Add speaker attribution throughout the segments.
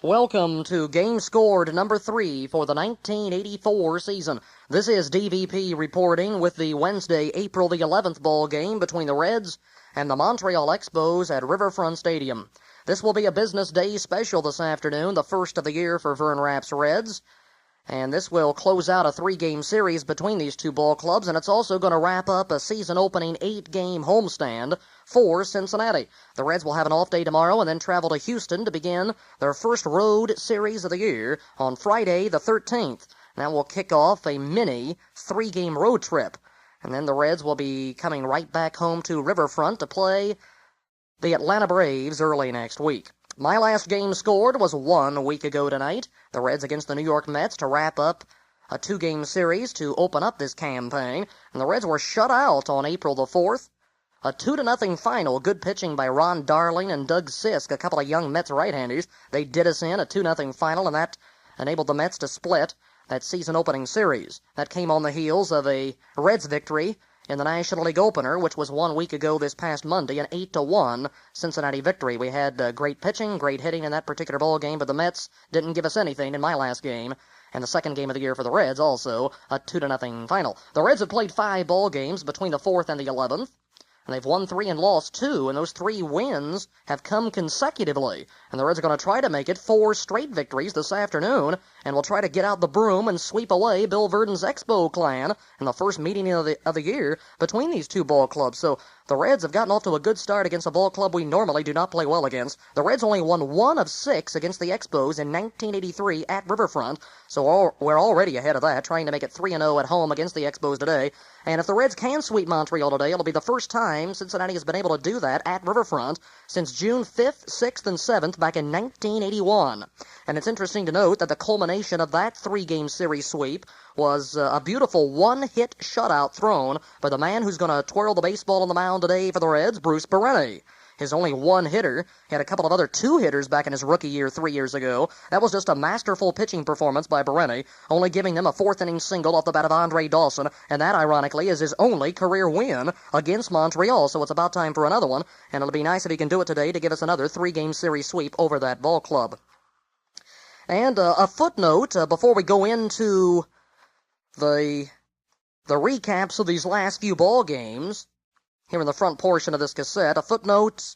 Speaker 1: Welcome to Game Scored number 3 for the 1984 season. This is DVP reporting with the Wednesday, April the 11th ball game between the Reds and the Montreal Expos at Riverfront Stadium. This will be a business day special this afternoon, the first of the year for Vern Rapp's Reds. And this will close out a 3-game series between these two ball clubs, and it's also going to wrap up a season-opening 8-game homestand for Cincinnati. The Reds will have an off day tomorrow and then travel to Houston to begin their first road series of the year on Friday the 13th. That will kick off a mini 3-game road trip. And then the Reds will be coming right back home to Riverfront to play the Atlanta Braves early next week. My last game scored was 1 week ago tonight. The Reds against the New York Mets to wrap up a 2-game series to open up this campaign. And the Reds were shut out on April the 4th. A 2-0 final. Good pitching by Ron Darling and Doug Sisk, a couple of young Mets right-handers. They did us in a 2-0 final, and that enabled the Mets to split that season-opening series. That came on the heels of a Reds victory in the National League opener, which was 1 week ago this past Monday, an 8-1 Cincinnati victory. We had great pitching, great hitting in that particular ball game, but the Mets didn't give us anything in my last game. And the second game of the year for the Reds, also a 2-0 final. The Reds have played 5 ball games between the 4th and the 11th. And they've won 3 and lost 2, and those 3 wins have come consecutively. And the Reds are going to try to make it 4 straight victories this afternoon, and will try to get out the broom and sweep away Bill Verdon's Expo clan in the first meeting of the year between these two ball clubs. So the Reds have gotten off to a good start against a ball club we normally do not play well against. The Reds only won 1 of 6 against the Expos in 1983 at Riverfront, so we're already ahead of that, trying to make it 3-0 at home against the Expos today. And if the Reds can sweep Montreal today, it'll be the first time Cincinnati has been able to do that at Riverfront since June 5th, 6th, and 7th back in 1981. And it's interesting to note that the culmination of that 3-game series sweep was a beautiful one-hit shutout thrown by the man who's going to twirl the baseball on the mound today for the Reds, Bruce Bereni. His only one hitter. He had a couple of other 2 hitters back in his rookie year 3 years ago. That was just a masterful pitching performance by Bereni, only giving them a 4th-inning single off the bat of Andre Dawson, and that, ironically, is his only career win against Montreal, so it's about time for another one, and it'll be nice if he can do it today to give us another 3-game series sweep over that ball club. And a footnote before we go into the recaps of these last few ball games. Here in the front portion of this cassette, a footnote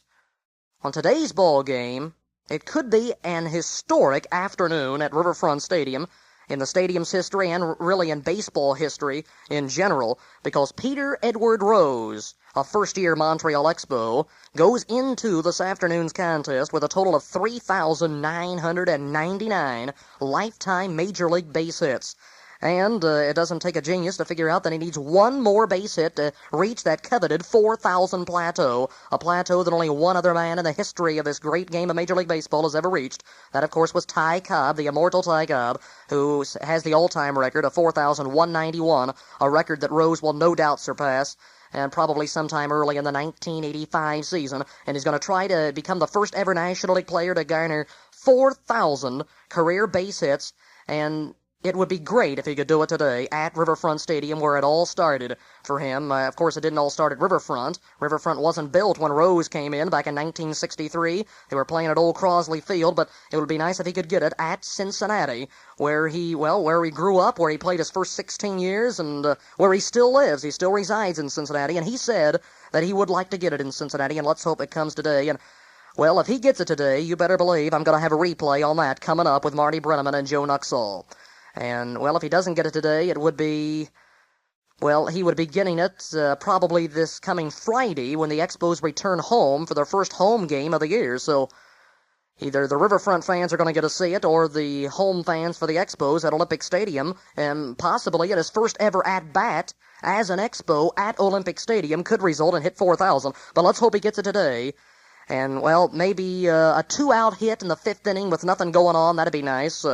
Speaker 1: on today's ball game. It could be an historic afternoon at Riverfront Stadium in the stadium's history and really in baseball history in general, because Peter Edward Rose, a first-year Montreal Expo, goes into this afternoon's contest with a total of 3,999 lifetime Major League base hits. And it doesn't take a genius to figure out that he needs one more base hit to reach that coveted 4,000 plateau, a plateau that only one other man in the history of this great game of Major League Baseball has ever reached. That, of course, was Ty Cobb, the immortal Ty Cobb, who has the all-time record of 4,191, a record that Rose will no doubt surpass, and probably sometime early in the 1985 season, and he's going to try to become the first ever National League player to garner 4,000 career base hits, and it would be great if he could do it today at Riverfront Stadium, where it all started for him. Of course, it didn't all start at Riverfront. Riverfront wasn't built when Rose came in back in 1963. They were playing at Old Crosley Field, but it would be nice if he could get it at Cincinnati, where he grew up, where he played his first 16 years, and where he still lives. He still resides in Cincinnati, and he said that he would like to get it in Cincinnati, and let's hope it comes today. And well, if he gets it today, you better believe I'm going to have a replay on that coming up with Marty Brenneman and Joe Nuxall. And, well, if he doesn't get it today, it would be, well, he would be getting it probably this coming Friday when the Expos return home for their first home game of the year. So either the Riverfront fans are going to get to see it, or the home fans for the Expos at Olympic Stadium, and possibly in his first ever at-bat as an Expo at Olympic Stadium could result in hit 4,000. But let's hope he gets it today. And, well, maybe a 2-out hit in the 5th inning with nothing going on. That'd be nice.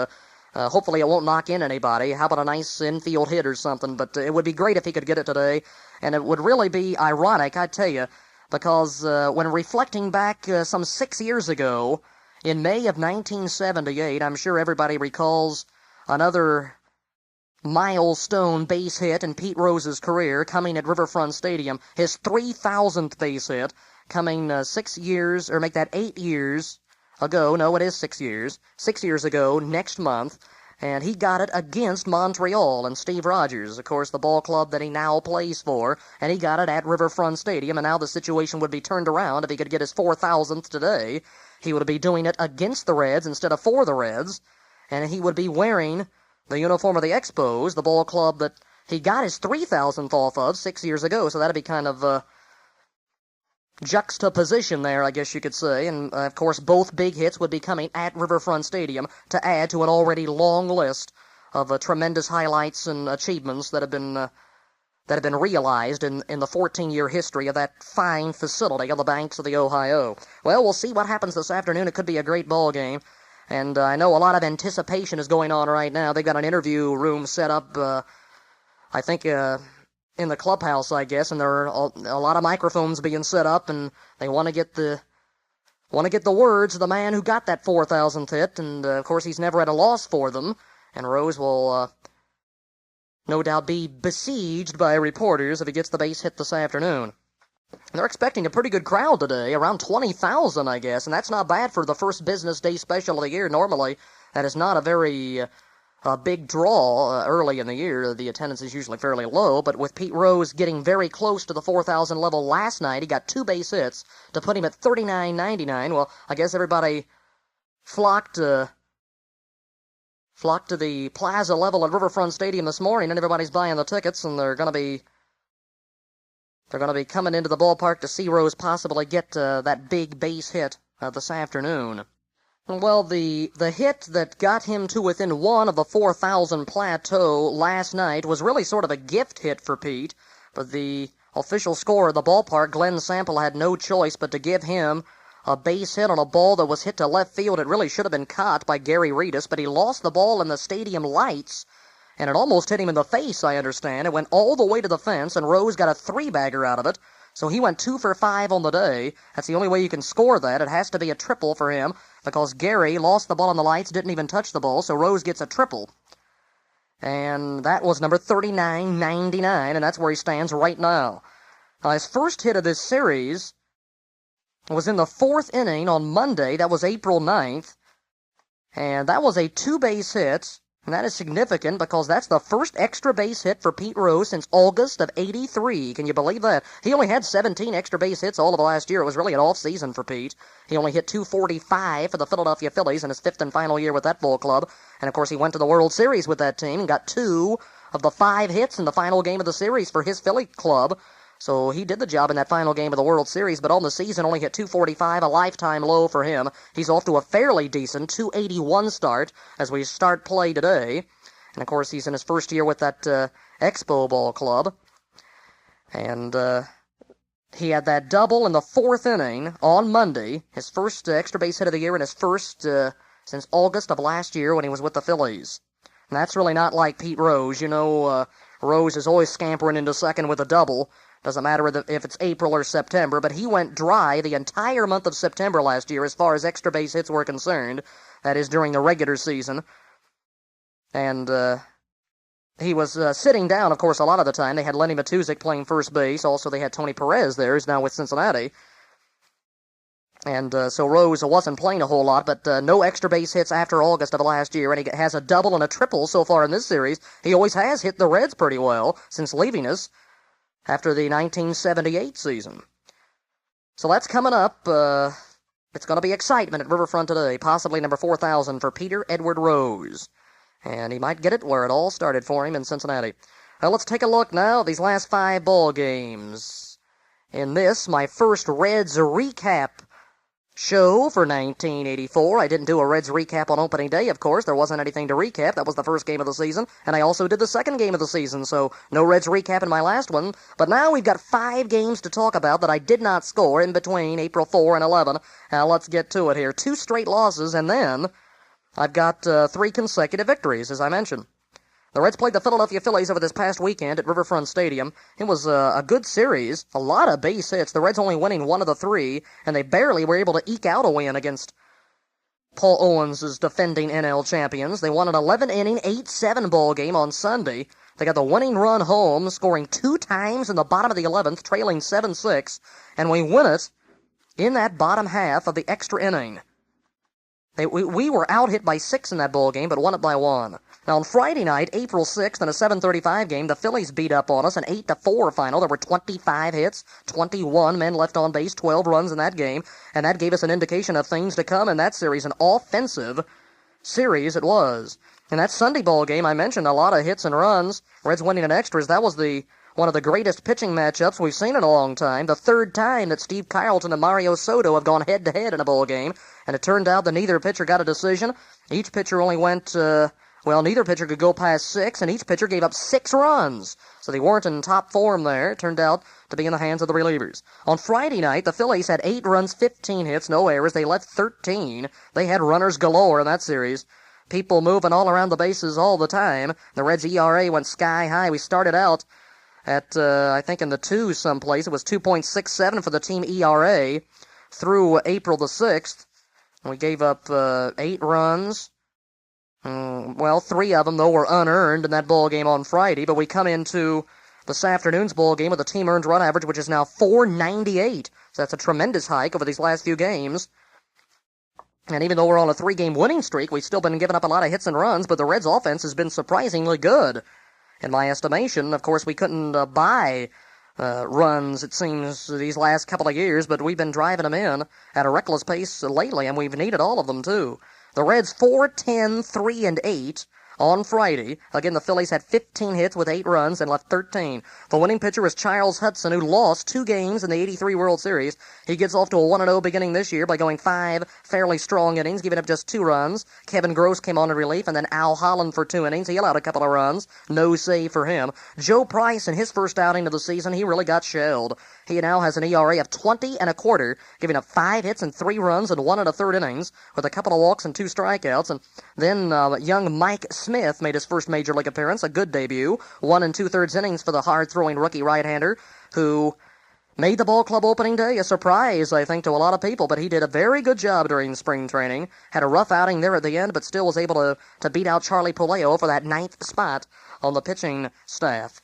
Speaker 1: Hopefully it won't knock in anybody. How about a nice infield hit or something? But it would be great if he could get it today. And it would really be ironic, I tell you, because when reflecting back some 6 years ago, in May of 1978, I'm sure everybody recalls another milestone base hit in Pete Rose's career coming at Riverfront Stadium. His 3,000th base hit coming 6 years, or make that 8 years ago. No, it is 6 years. 6 years ago next month. And he got it against Montreal and Steve Rogers, of course, the ball club that he now plays for, and he got it at Riverfront Stadium, and now the situation would be turned around. If he could get his 4,000th today, he would be doing it against the Reds instead of for the Reds, and he would be wearing the uniform of the Expos, the ball club that he got his 3,000th off of 6 years ago, so that'd be kind of juxtaposition there, I guess you could say, and of course both big hits would be coming at Riverfront Stadium to add to an already long list of tremendous highlights and achievements that have been realized in the 14-year history of that fine facility on the banks of the Ohio. Well, we'll see what happens this afternoon. It could be a great ball game, and I know a lot of anticipation is going on right now. They've got an interview room set up, I think, in the clubhouse, I guess, and there are a lot of microphones being set up, and they want to get the words of the man who got that 4,000th hit, and of course he's never at a loss for them, and Rose will no doubt be besieged by reporters if he gets the base hit this afternoon. They're expecting a pretty good crowd today, around 20,000, I guess, and that's not bad for the first business day special of the year. Normally, that is not a very big draw early in the year. The attendance is usually fairly low, but with Pete Rose getting very close to the 4,000 level last night, he got 2 base hits to put him at 39.99. Well, I guess everybody flocked to the plaza level at Riverfront Stadium this morning, and everybody's buying the tickets, and they're going to be coming into the ballpark to see Rose possibly get that big base hit this afternoon. Well, the hit that got him to within 1 of the 4,000 plateau last night was really sort of a gift hit for Pete, but the official scorer of the ballpark, Glenn Sample, had no choice but to give him a base hit on a ball that was hit to left field. It really should have been caught by Gary Reedus, but he lost the ball in the stadium lights, and it almost hit him in the face, I understand. It went all the way to the fence, and Rose got a 3-bagger out of it. So he went 2 for 5 on the day. That's the only way you can score that. It has to be a triple for him, because Gary lost the ball on the lights, didn't even touch the ball, so Rose gets a triple. And that was number 39.99, and that's where he stands right now. His first hit of this series was in the 4th inning on Monday. That was April 9th, and that was a 2-base hit. And that is significant because that's the first extra base hit for Pete Rose since August of '83. Can you believe that? He only had 17 extra base hits all of last year. It was really an off season for Pete. He only hit .245 for the Philadelphia Phillies in his 5th and final year with that ball club. And of course he went to the World Series with that team and got 2 of the 5 hits in the final game of the series for his Philly club. So he did the job in that final game of the World Series, but on the season only hit .245, a lifetime low for him. He's off to a fairly decent .281 start as we start play today. And of course he's in his first year with that Expo ball club. And he had that double in the 4th inning on Monday, his first extra base hit of the year and his first since August of last year when he was with the Phillies. And that's really not like Pete Rose. You know, Rose is always scampering into second with a double. Doesn't matter if it's April or September, but he went dry the entire month of September last year as far as extra base hits were concerned. That is during the regular season. And he was sitting down, of course, a lot of the time. They had Lenny Matuszek playing first base. Also, they had Tony Perez there, who's now with Cincinnati. And so Rose wasn't playing a whole lot, but no extra base hits after August of last year, and he has a double and a triple so far in this series. He always has hit the Reds pretty well since leaving us after the 1978 season. So that's coming up. It's going to be excitement at Riverfront today, possibly number 4,000 for Peter Edward Rose. And he might get it where it all started for him in Cincinnati. Well, let's take a look now at these last 5 ball games. In this, my first Reds recap show for 1984. I didn't do a Reds recap on opening day, of course. There wasn't anything to recap. That was the first game of the season. And I also did the second game of the season, so no Reds recap in my last one. But now we've got 5 games to talk about that I did not score in between April 4 and 11. Now let's get to it here. 2 straight losses, and then I've got 3 consecutive victories, as I mentioned. The Reds played the Philadelphia Phillies over this past weekend at Riverfront Stadium. It was a good series, a lot of base hits. The Reds only winning 1 of the 3, and they barely were able to eke out a win against Paul Owens' defending NL champions. They won an 11-inning, 8-7 ball game on Sunday. They got the winning run home, scoring 2 times in the bottom of the 11th, trailing 7-6, and we win it in that bottom half of the extra inning. We were out-hit by 6 in that ball game, but won it by 1. Now, on Friday night, April 6th, in a 7:35 game, the Phillies beat up on us, an 8-4 final. There were 25 hits, 21 men left on base, 12 runs in that game, and that gave us an indication of things to come in that series. An offensive series it was. In that Sunday ball game, I mentioned a lot of hits and runs. Reds winning in extras. That was one of the greatest pitching matchups we've seen in a long time. The third time that Steve Carlton and Mario Soto have gone head-to-head in a ball game, and it turned out that neither pitcher got a decision. Each pitcher only went, neither pitcher could go past 6, and each pitcher gave up 6 runs. So they weren't in top form there. It turned out to be in the hands of the relievers. On Friday night, the Phillies had 8 runs, 15 hits, no errors. They left 13. They had runners galore in that series. People moving all around the bases all the time. The Reds' ERA went sky high. We started out at, I think in the 2s someplace. It was 2.67 for the team ERA through April the 6th. We gave up 8 runs. 3 of them, though, were unearned in that ball game on Friday, but we come into this afternoon's ball game with a team earned run average, which is now .498. So that's a tremendous hike over these last few games. And even though we're on a 3-game winning streak, we've still been giving up a lot of hits and runs, but the Reds' offense has been surprisingly good, in my estimation. Of course, we couldn't buy runs, it seems, these last couple of years, but we've been driving them in at a reckless pace lately, and we've needed all of them, too. The Reds 4-10, 3-8 on Friday. Again, the Phillies had 15 hits with 8 runs and left 13. The winning pitcher is Charles Hudson, who lost 2 games in the '83 World Series. He gets off to a 1-0 beginning this year by going 5 fairly strong innings, giving up just 2 runs. Kevin Gross came on in relief, and then Al Holland for 2 innings. He allowed a couple of runs. No save for him. Joe Price, in his first outing of the season, he really got shelled. He now has an ERA of 20.25, giving up 5 hits and 3 runs and 1 1/3 innings, with a couple of walks and 2 strikeouts. And then young Mike Smith made his first major league appearance, a good debut, 1 2/3 innings for the hard-throwing rookie right-hander, who made the ball club opening day a surprise, I think, to a lot of people, but he did a very good job during spring training. Had a rough outing there at the end, but still was able to beat out Charlie Puleo for that 9th spot on the pitching staff.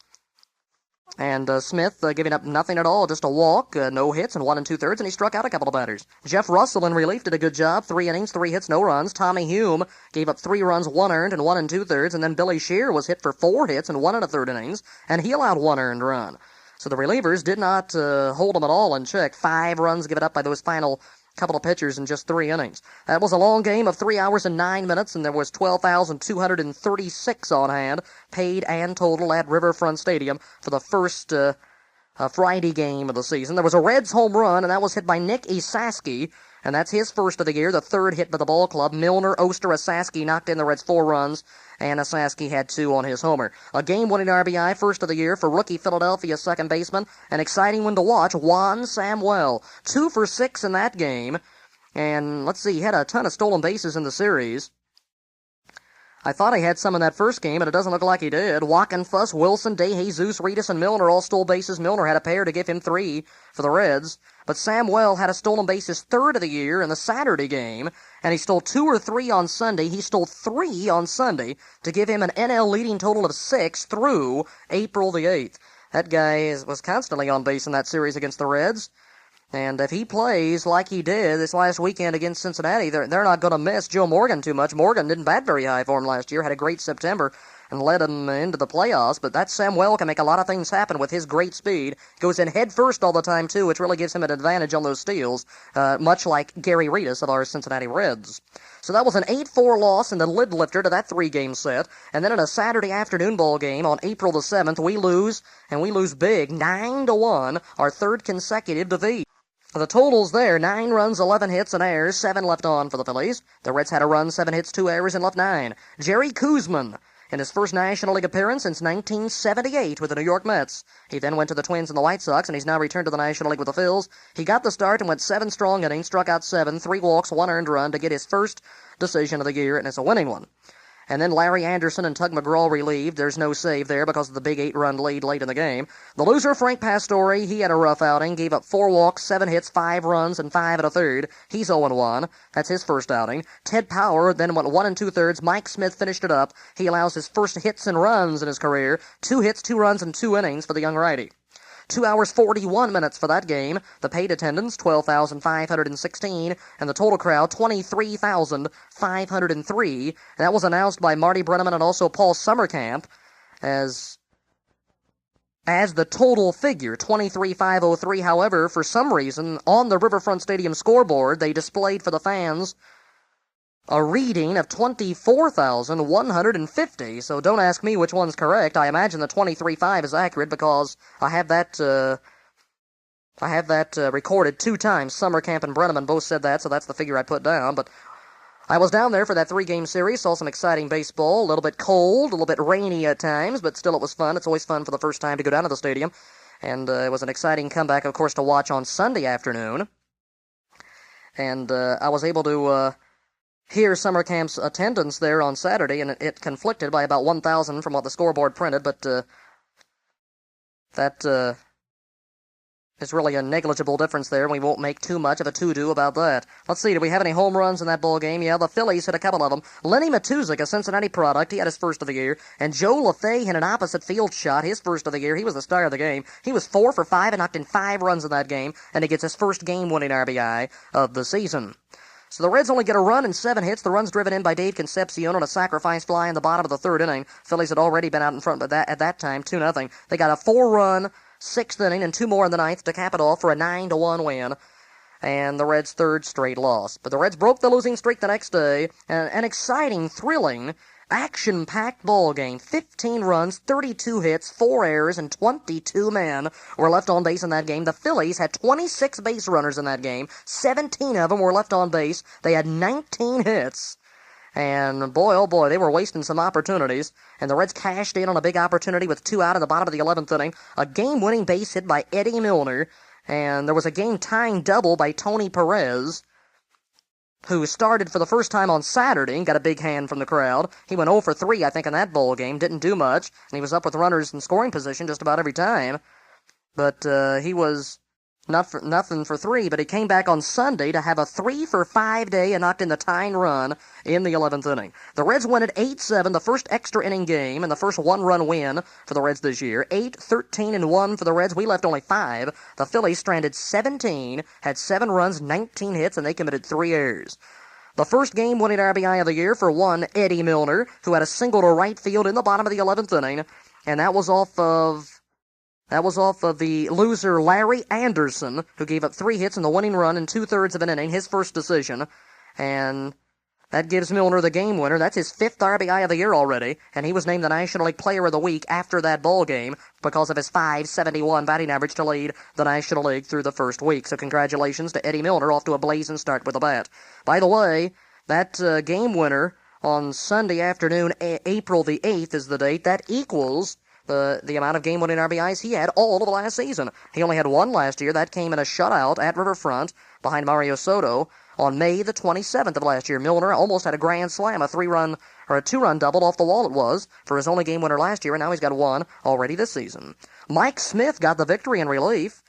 Speaker 1: And Smith giving up nothing at all, just a walk, no hits, and 1 2/3, and he struck out a couple of batters. Jeff Russell in relief did a good job, 3 innings, 3 hits, no runs. Tommy Hume gave up 3 runs, 1 earned, and 1 2/3, and then Billy Shear was hit for 4 hits and 1 1/3 innings, and he allowed 1 earned run. So the relievers did not hold them at all in check. 5 runs given up by those final couple of pitchers in just 3 innings. That was a long game of 3 hours and 9 minutes, and there was 12,236 on hand, paid and total, at Riverfront Stadium for the first Friday game of the season. There was a Reds home run, and that was hit by Nick Esaski, and that's his first of the year, the 3rd hit by the ball club. Milner, Oster, Esaski knocked in the Reds 4 runs, and Esaski had 2 on his homer. A game-winning RBI, first of the year for rookie Philadelphia second baseman. An exciting one to watch, Juan Samuel. 2 for 6 in that game, and let's see, he had a ton of stolen bases in the series. I thought he had some in that first game, and it doesn't look like he did. Walken, Fuss, Wilson, DeJesus, Reedus, and Milner all stole bases. Milner had a pair to give him 3 for the Reds. But Samuel had a stolen bases 3rd of the year in the Saturday game, and he stole 2 or 3 on Sunday. He stole 3 on Sunday to give him an NL leading total of 6 through April the 8th. That guy was constantly on base in that series against the Reds. And if he plays like he did this last weekend against Cincinnati, they're not going to miss Joe Morgan too much. Morgan didn't bat very high for him last year, had a great September, and led him into the playoffs. But that Samuel can make a lot of things happen with his great speed. Goes in head first all the time, too, which really gives him an advantage on those steals, much like Gary Reedus of our Cincinnati Reds. So that was an 8-4 loss in the lid lifter to that 3-game set. And then in a Saturday afternoon ball game on April the 7th, we lose, and we lose big, 9-1, our 3rd consecutive defeat. The totals there, 9 runs, 11 hits, and errors, 7 left on for the Phillies. The Reds had a run, 7 hits, 2 errors, and left 9. Jerry Koosman, in his first National League appearance since 1978 with the New York Mets. He then went to the Twins and the White Sox, and he's now returned to the National League with the Phils. He got the start and went 7 strong innings, struck out 7, 3 walks, 1 earned run to get his first decision of the year, and it's a winning one. And then Larry Anderson and Tug McGraw relieved. There's no save there because of the big 8-run lead late in the game. The loser, Frank Pastore, he had a rough outing, gave up 4 walks, 7 hits, 5 runs, and 5 1/3. He's 0-1. That's his first outing. Ted Power then went 1 2/3. Mike Smith finished it up. He allows his first hits and runs in his career. 2 hits, 2 runs, and 2 innings for the young righty. 2 hours 41 minutes for that game. The paid attendance, 12,516, and the total crowd, 23,503. And that was announced by Marty Brenneman and also Paul Summercamp as the total figure, 23,503. However, for some reason, on the Riverfront Stadium scoreboard, they displayed for the fans a reading of 24,150. So don't ask me which one's correct. I imagine the 23.5 is accurate because I have that recorded 2 times. Summercamp and Brenneman both said that, so that's the figure I put down. But I was down there for that 3-game series, saw some exciting baseball, a little bit cold, a little bit rainy at times, but still it was fun. It's always fun for the first time to go down to the stadium. And it was an exciting comeback, of course, to watch on Sunday afternoon. And I was able to hear Summercamp's attendance there on Saturday, and it conflicted by about 1,000 from what the scoreboard printed, but that is really a negligible difference there, and we won't make too much of a to-do about that. Let's see, did we have any home runs in that ball game? Yeah, the Phillies hit a couple of them. Lenny Matuzik, a Cincinnati product, he had his first of the year, and Joe LaFay hit an opposite field shot, his first of the year. He was the star of the game. He was 4 for 5 and knocked in 5 runs in that game, and he gets his first game-winning RBI of the season. So the Reds only get a run and 7 hits. The runs driven in by Dave Concepcion on a sacrifice fly in the bottom of the 3rd inning. Phillies had already been out in front at that time, 2-0. They got a 4-run 6th inning and 2 more in the 9th to cap it off for a 9-1 win. And the Reds' 3rd straight loss. But the Reds broke the losing streak the next day. An exciting, thrilling, action-packed ball game. 15 runs, 32 hits, 4 errors, and 22 men were left on base in that game. The Phillies had 26 base runners in that game. 17 of them were left on base. They had 19 hits. And boy, oh boy, they were wasting some opportunities. And the Reds cashed in on a big opportunity with 2 out in the bottom of the 11th inning. A game-winning base hit by Eddie Milner. And there was a game-tying double by Tony Perez, who started for the first time on Saturday and got a big hand from the crowd. He went 0 for 3, I think, in that ball game. Didn't do much, and he was up with runners in scoring position just about every time. But he was nothing for 3, but he came back on Sunday to have a 3 for 5 day and knocked in the tying run in the 11th inning. The Reds win at 8-7, the first extra inning game, and the first 1-run win for the Reds this year. 8-13-1 for the Reds. We left only 5. The Phillies stranded 17, had 7 runs, 19 hits, and they committed 3 errors. The first game-winning RBI of the year for one, Eddie Milner, who had a single to right field in the bottom of the 11th inning, and that was off of the loser Larry Anderson, who gave up 3 hits in the winning run in 2/3 of an inning, his first decision. And that gives Milner the game winner. That's his 5th RBI of the year already, and he was named the National League Player of the Week after that ball game because of his .571 batting average to lead the National League through the first week. So congratulations to Eddie Milner, off to a blazing start with the bat. By the way, that game winner on Sunday afternoon, April the 8th is the date, that equals the amount of game-winning RBIs he had all of the last season. He only had 1 last year. That came in a shutout at Riverfront behind Mario Soto on May the 27th of last year. Milner almost had a grand slam, a 2-run double off the wall it was, for his only game winner last year, and now he's got 1 already this season. Mike Smith got the victory in relief.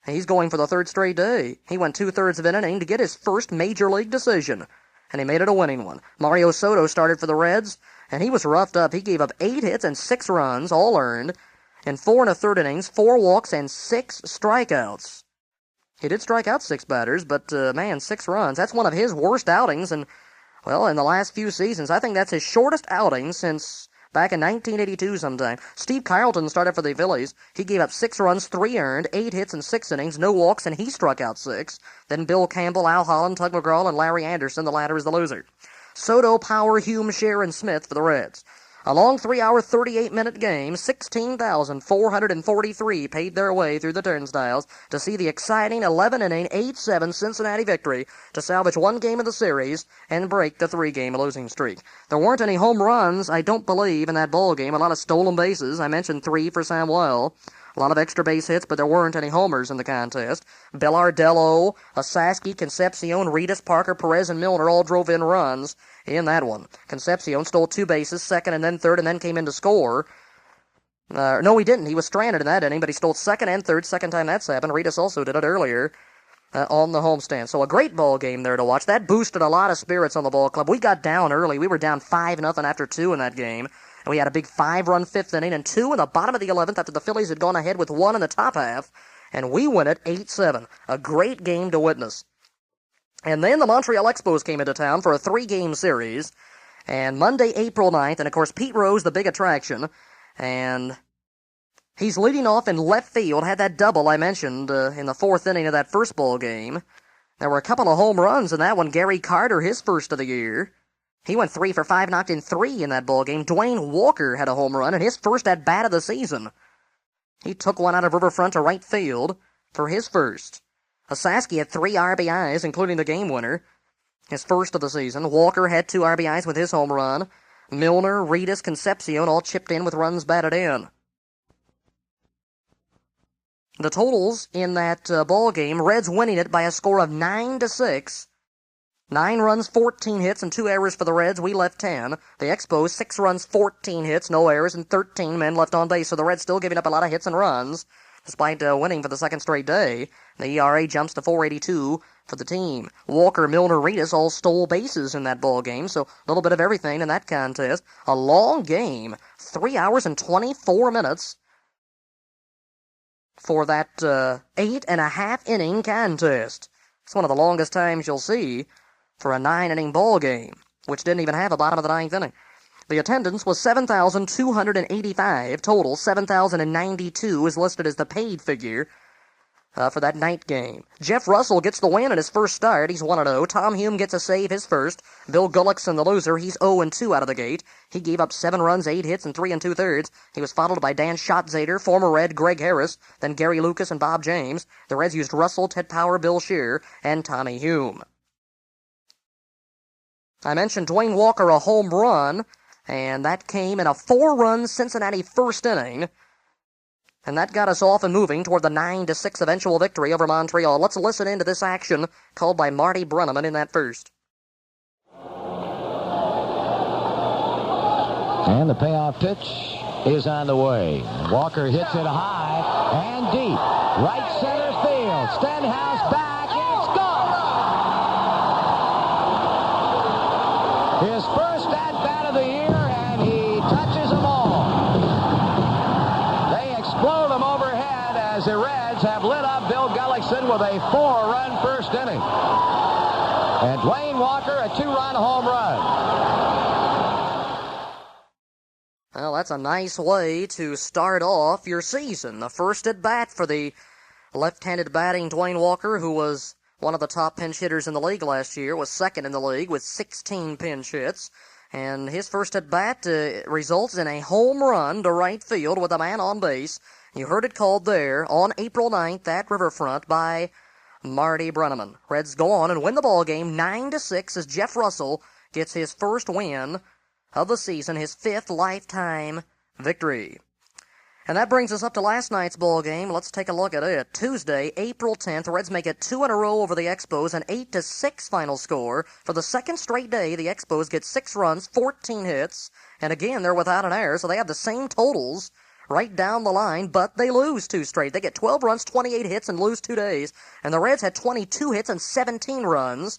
Speaker 1: He's going for the 3rd straight day. He went 2/3 of an inning to get his first major league decision, and he made it a winning one. Mario Soto started for the Reds, and he was roughed up. He gave up 8 hits and 6 runs, all earned, in 4 1/3 innings, 4 walks, and 6 strikeouts. He did strike out 6 batters, but, 6 runs. That's one of his worst outings, and, well, in the last few seasons. I think that's his shortest outing since back in 1982 sometime. Steve Carlton started for the Phillies. He gave up 6 runs, 3 earned, 8 hits in 6 innings, no walks, and he struck out 6. Then Bill Campbell, Al Holland, Tug McGraw, and Larry Anderson. The latter is the loser. Soto, Power, Hume, Scheer, and Smith for the Reds. A long 3-hour, 38-minute game, 16,443 paid their way through the turnstiles to see the exciting 11-inning, 8-7 Cincinnati victory to salvage 1 game of the series and break the 3-game losing streak. There weren't any home runs, I don't believe, in that ball game. A lot of stolen bases. I mentioned 3 for Samuel. A lot of extra base hits, but there weren't any homers in the contest. Bellardello, Asaski, Concepcion, Reedus, Parker, Perez, and Milner all drove in runs in that one. Concepcion stole 2 bases, 2nd and then 3rd, and then came in to score. No, he didn't. He was stranded in that inning, but he stole 2nd and 3rd, second time that's happened. Reedus also did it earlier on the homestand. So a great ball game there to watch. That boosted a lot of spirits on the ball club. We got down early. We were down 5-0 after 2 in that game. And we had a big 5-run fifth inning and 2 in the bottom of the 11th after the Phillies had gone ahead with 1 in the top half. And we win it 8-7. A great game to witness. And then the Montreal Expos came into town for a 3-game series. And Monday, April 9th, and of course Pete Rose, the big attraction. And he's leading off in left field, had that double I mentioned in the 4th inning of that first ball game. There were a couple of home runs in that one. Gary Carter, his first of the year. He went 3 for 5, knocked in 3 in that ball game. Dwayne Walker had a home run, and his first at-bat of the season. He took one out of Riverfront to right field for his first. Osaski had 3 RBIs, including the game winner, his first of the season. Walker had 2 RBIs with his home run. Milner, Reedus, Concepcion all chipped in with runs batted in. The totals in that ball game, Reds winning it by a score of 9-6. 9 runs, 14 hits, and 2 errors for the Reds. We left 10. The Expos, 6 runs, 14 hits, no errors, and 13 men left on base. So the Reds still giving up a lot of hits and runs, despite winning for the second straight day. The ERA jumps to 4.82 for the team. Walker, Milner, Reedus all stole bases in that ball game, so a little bit of everything in that contest. A long game, 3 hours and 24 minutes for that 8.5 inning contest. It's one of the longest times you'll see for a 9-inning ball game, which didn't even have a bottom of the 9th inning. The attendance was 7,285 total. 7,092 is listed as the paid figure for that night game. Jeff Russell gets the win in his first start. He's 1-0. Tom Hume gets a save, his first. Bill Gullickson, the loser, he's 0-2 out of the gate. He gave up 7 runs, 8 hits, and 3 2/3. He was followed by Dan Schatzeder, former Red Greg Harris, then Gary Lucas and Bob James. The Reds used Russell, Ted Power, Bill Scheer, and Tommy Hume. I mentioned Dwayne Walker, a home run, and that came in a 4-run Cincinnati first inning. And that got us off and moving toward the 9-6 eventual victory over Montreal. Let's listen into this action called by Marty Brenneman in that first.
Speaker 2: And the payoff pitch is on the way. Walker hits it high and deep. Right center field. Stenhouse back, and it's gone. His first at-bat of the year, and he touches them all. They explode him overhead as the Reds have lit up Bill Gullickson with a 4-run first inning. And Dwayne Walker, a 2-run home run.
Speaker 1: Well, that's a nice way to start off your season. The first at-bat for the left-handed batting Dwayne Walker, who was one of the top pinch hitters in the league last year, was second in the league with 16 pinch hits. And his first at-bat results in a home run to right field with a man on base. You heard it called there on April 9th at Riverfront by Marty Brenneman. Reds go on and win the ball game 9-6 as Jeff Russell gets his first win of the season, his 5th lifetime victory. And that brings us up to last night's ball game. Let's take a look at it. Tuesday, April 10th, the Reds make it 2 in a row over the Expos, an 8-6 final score. For the second straight day, the Expos get 6 runs, 14 hits, and again, they're without an error, so they have the same totals right down the line, but they lose 2 straight. They get 12 runs, 28 hits, and lose 2 days. And the Reds had 22 hits and 17 runs,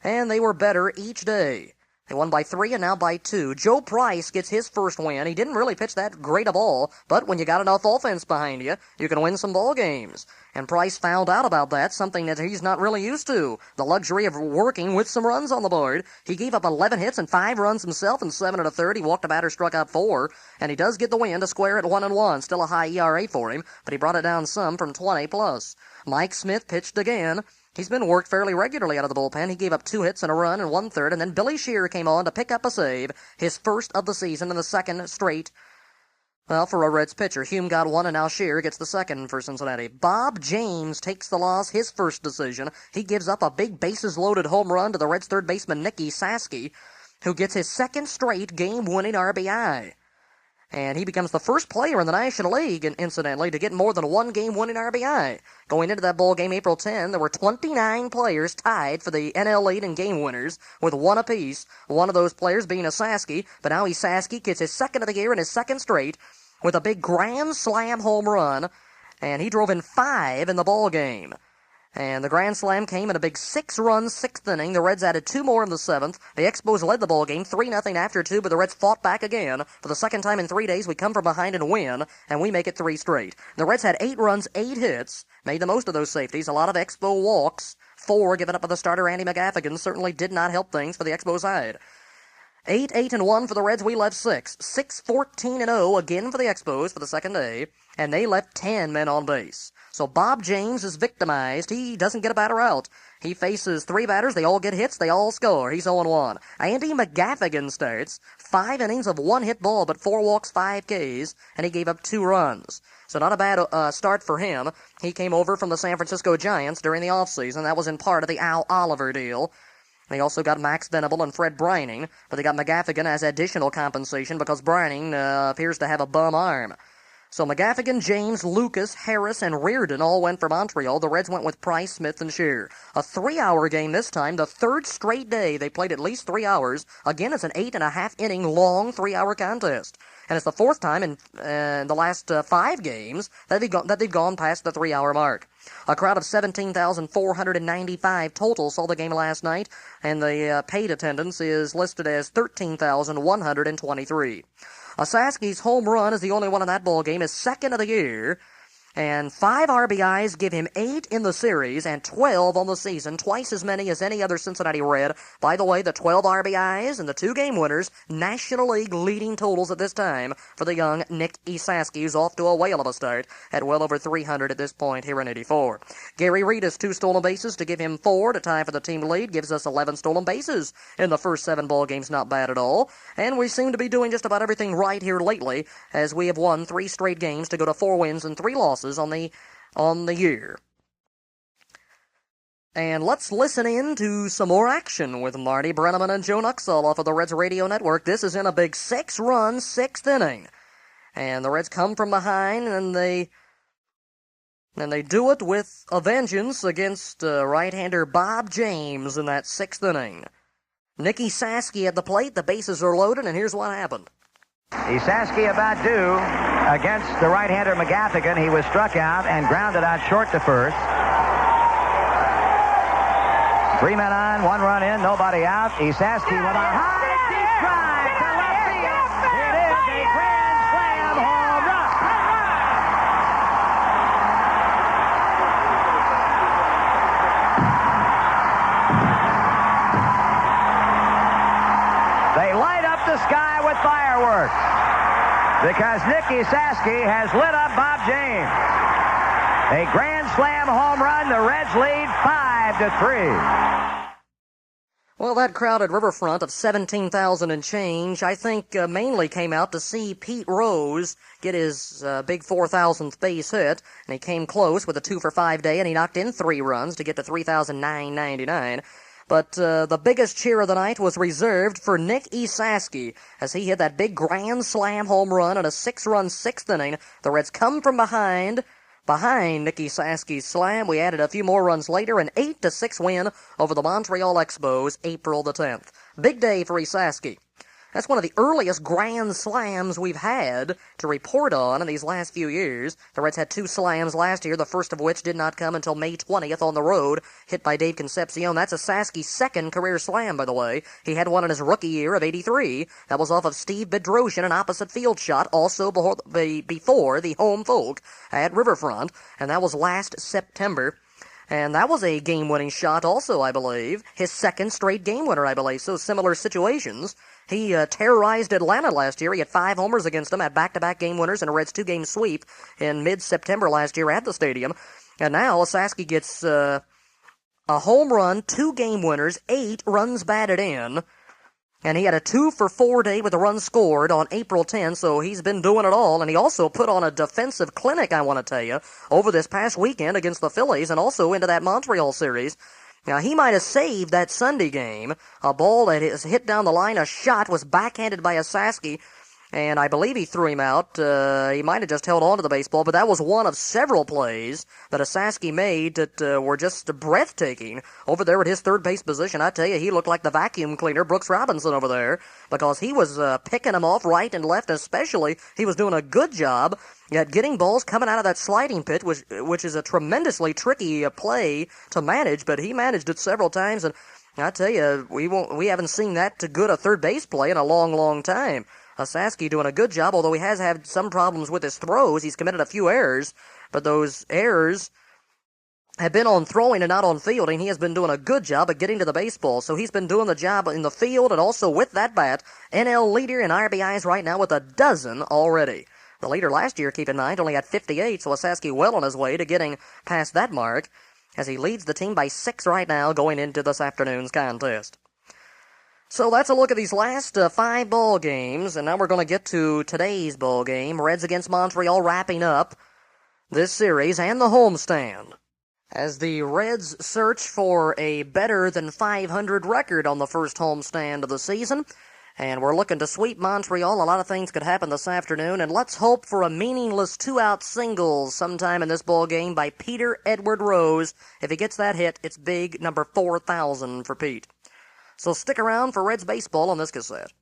Speaker 1: and they were better each day. They won by 3 and now by 2. Joe Price gets his first win. He didn't really pitch that great a ball, but when you got enough offense behind you, you can win some ball games. And Price found out about that, something that he's not really used to, the luxury of working with some runs on the board. He gave up 11 hits and 5 runs himself in 7 1/3. He walked a batter, struck out 4, and he does get the win to square at 1-1. Still a high ERA for him, but he brought it down some from 20+. Mike Smith pitched again. He's been worked fairly regularly out of the bullpen. He gave up 2 hits and a run in 1/3, and then Billy Scheer came on to pick up a save, his first of the season and the second straight, well, for a Reds pitcher. Hume got 1, and now Scheer gets the second for Cincinnati. Bob James takes the loss, his first decision. He gives up a big bases-loaded home run to the Reds' third baseman, Nicky Saski, who gets his second straight game-winning RBI. And he becomes the first player in the National League, incidentally, to get more than 1 game-winning RBI. Going into that ball game April 10, there were 29 players tied for the NL lead in game winners with 1 apiece. One of those players being Osaski, but now Saski gets his second of the year and his second straight with a big grand slam home run, and he drove in 5 in the ball game. And the grand slam came in a big 6-run 6th inning. The Reds added 2 more in the 7th. The Expos led the ball game 3-0 after 2, but the Reds fought back again. For the second time in 3 days, we come from behind and win, and we make it 3 straight. The Reds had 8 runs, 8 hits, made the most of those safeties, a lot of Expo walks. 4 given up by the starter Andy McGaffigan certainly did not help things for the Expos side. 8-1 for the Reds. We left 6. 6-14-0 again for the Expos for the second day, and they left 10 men on base. So Bob James is victimized. He doesn't get a batter out. He faces 3 batters. They all get hits. They all score. He's 0-1. Andy McGaffigan starts 5 innings of 1 hit ball, but 4 walks, 5 Ks, and he gave up 2 runs. So not a bad start for him. He came over from the San Francisco Giants during the offseason. That was in part of the Al Oliver deal. They also got Max Venable and Fred Brining, but they got McGaffigan as additional compensation because Brining appears to have a bum arm. So McGaffigan, James, Lucas, Harris, and Reardon all went for Montreal. The Reds went with Price, Smith, and Shear. A 3-hour game this time, the 3rd straight day they played at least 3 hours. Again, it's an 8.5-inning long 3-hour contest. And it's the 4th time in the last 5 games that they've gone past the 3-hour mark. A crowd of 17,495 total saw the game last night, and the paid attendance is listed as 13,123. Osaski's home run is the only one in that ball game, his 2nd of the year, and 5 RBIs give him 8 in the series and 12 on the season, twice as many as any other Cincinnati Red. By the way, the 12 RBIs and the 2 game winners, National League leading totals at this time for the young Nick Esaski, who's off to a whale of a start at well over 300 at this point here in 84. Gary Reed has 2 stolen bases to give him 4 to tie for the team lead, gives us 11 stolen bases in the first 7 ball games, not bad at all. And we seem to be doing just about everything right here lately, as we have won 3 straight games to go to 4 wins and 3 losses on the year. And let's listen in to some more action with Marty Brenneman and Joe Nuxall off of the Reds Radio Network. This is in a big 6-run 6th inning. And the Reds come from behind, and they do it with a vengeance against right-hander Bob James in that 6th inning. Nicky Saski at the plate, the bases are loaded, and here's what happened.
Speaker 2: Esaski about due against the right-hander McGaffigan. He was struck out and grounded out short to first. 3 men on, 1 run in, nobody out. Esaski with a high deep drive to left field. It is a grand slam home run. They light up the sky with fireworks because Nick Esaski has lit up Bob James. A grand slam home run. The Reds lead 5-3.
Speaker 1: Well, that crowded riverfront of 17,000 and change, I think mainly came out to see Pete Rose get his big 4,000th base hit, and he came close with a 2-for-5 day, and he knocked in 3 runs to get to 3,999. But the biggest cheer of the night was reserved for Nick Esaski as he hit that big grand slam home run in a 6-run 6th inning. The Reds come from behind Nick Esaski's slam. We added a few more runs later, an 8-6 win over the Montreal Expos, April the 10th. Big day for Esaski. That's one of the earliest grand slams we've had to report on in these last few years. The Reds had 2 slams last year, the first of which did not come until May 20th on the road, hit by Dave Concepcion. That's Esaski's 2nd career slam, by the way. He had one in his rookie year of 83. That was off of Steve Bedrosian, an opposite field shot, also before the home folk at Riverfront, and that was last September. And that was a game-winning shot also, I believe. His 2nd straight game winner, I believe. So similar situations. He terrorized Atlanta last year. He had 5 homers against them, had back-to-back game winners, and a Reds 2-game sweep in mid-September last year at the stadium. And now Esaski gets a home run, 2 game winners, 8 runs batted in. And he had a 2-for-4 day with a run scored on April 10, so he's been doing it all. And he also put on a defensive clinic, I want to tell you, over this past weekend against the Phillies and also into that Montreal series. Now, he might have saved that Sunday game. A ball that is hit down the line, a shot was backhanded by Esaski, and I believe he threw him out. He might have just held on to the baseball, but that was one of several plays that Osaski made that were just breathtaking. Over there at his third base position, I tell you, he looked like the vacuum cleaner, Brooks Robinson, over there, because he was picking them off right and left, especially. He was doing a good job at getting balls coming out of that sliding pitch, which is a tremendously tricky play to manage, but he managed it several times, and I tell you, we haven't seen that good a third base play in a long, long time. Osaski doing a good job, although he has had some problems with his throws. He's committed a few errors, but those errors have been on throwing and not on fielding. He has been doing a good job at getting to the baseball, so he's been doing the job in the field and also with that bat. NL leader in RBIs right now with 12 already. The leader last year, keep in mind, only had 58, so Osaski well on his way to getting past that mark, as he leads the team by 6 right now going into this afternoon's contest. So that's a look at these last 5 ball games, and now we're going to get to today's ball game. Reds against Montreal wrapping up this series and the homestand, as the Reds search for a better than 500 record on the first homestand of the season. And we're looking to sweep Montreal. A lot of things could happen this afternoon, and let's hope for a meaningless 2-out single sometime in this ball game by Peter Edward Rose. If he gets that hit, it's big, number 4,000 for Pete. So stick around for Reds baseball on this cassette.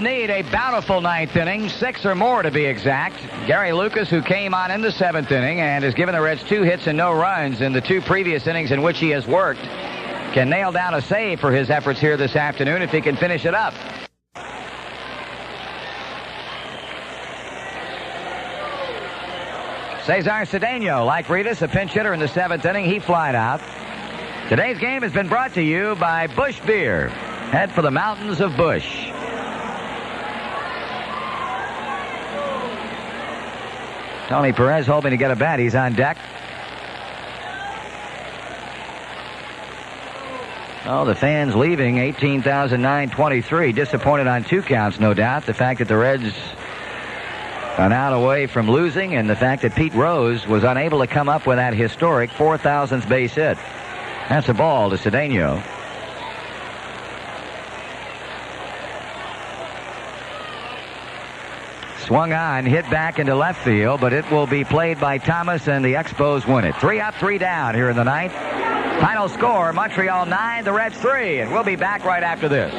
Speaker 2: Need a bountiful ninth inning, 6 or more to be exact. Gary Lucas, who came on in the 7th inning and has given the Reds 2 hits and no runs in the 2 previous innings in which he has worked, can nail down a save for his efforts here this afternoon if he can finish it up. Cesar Cedeno, like Reedus, a pinch hitter in the 7th inning. He flied out. Today's game has been brought to you by Busch Beer. Head for the mountains of Busch. Tony Perez hoping to get a bat. He's on deck. Oh, the fans leaving, 18,923. Disappointed on 2 counts, no doubt. The fact that the Reds are now away from losing, and the fact that Pete Rose was unable to come up with that historic 4,000th base hit. That's a ball to Cedeno. Swung on, hit back into left field, but it will be played by Thomas, and the Expos win it. 3 up, 3 down here in the 9th. Final score, Montreal 9, the Reds 3, and we'll be back right after this.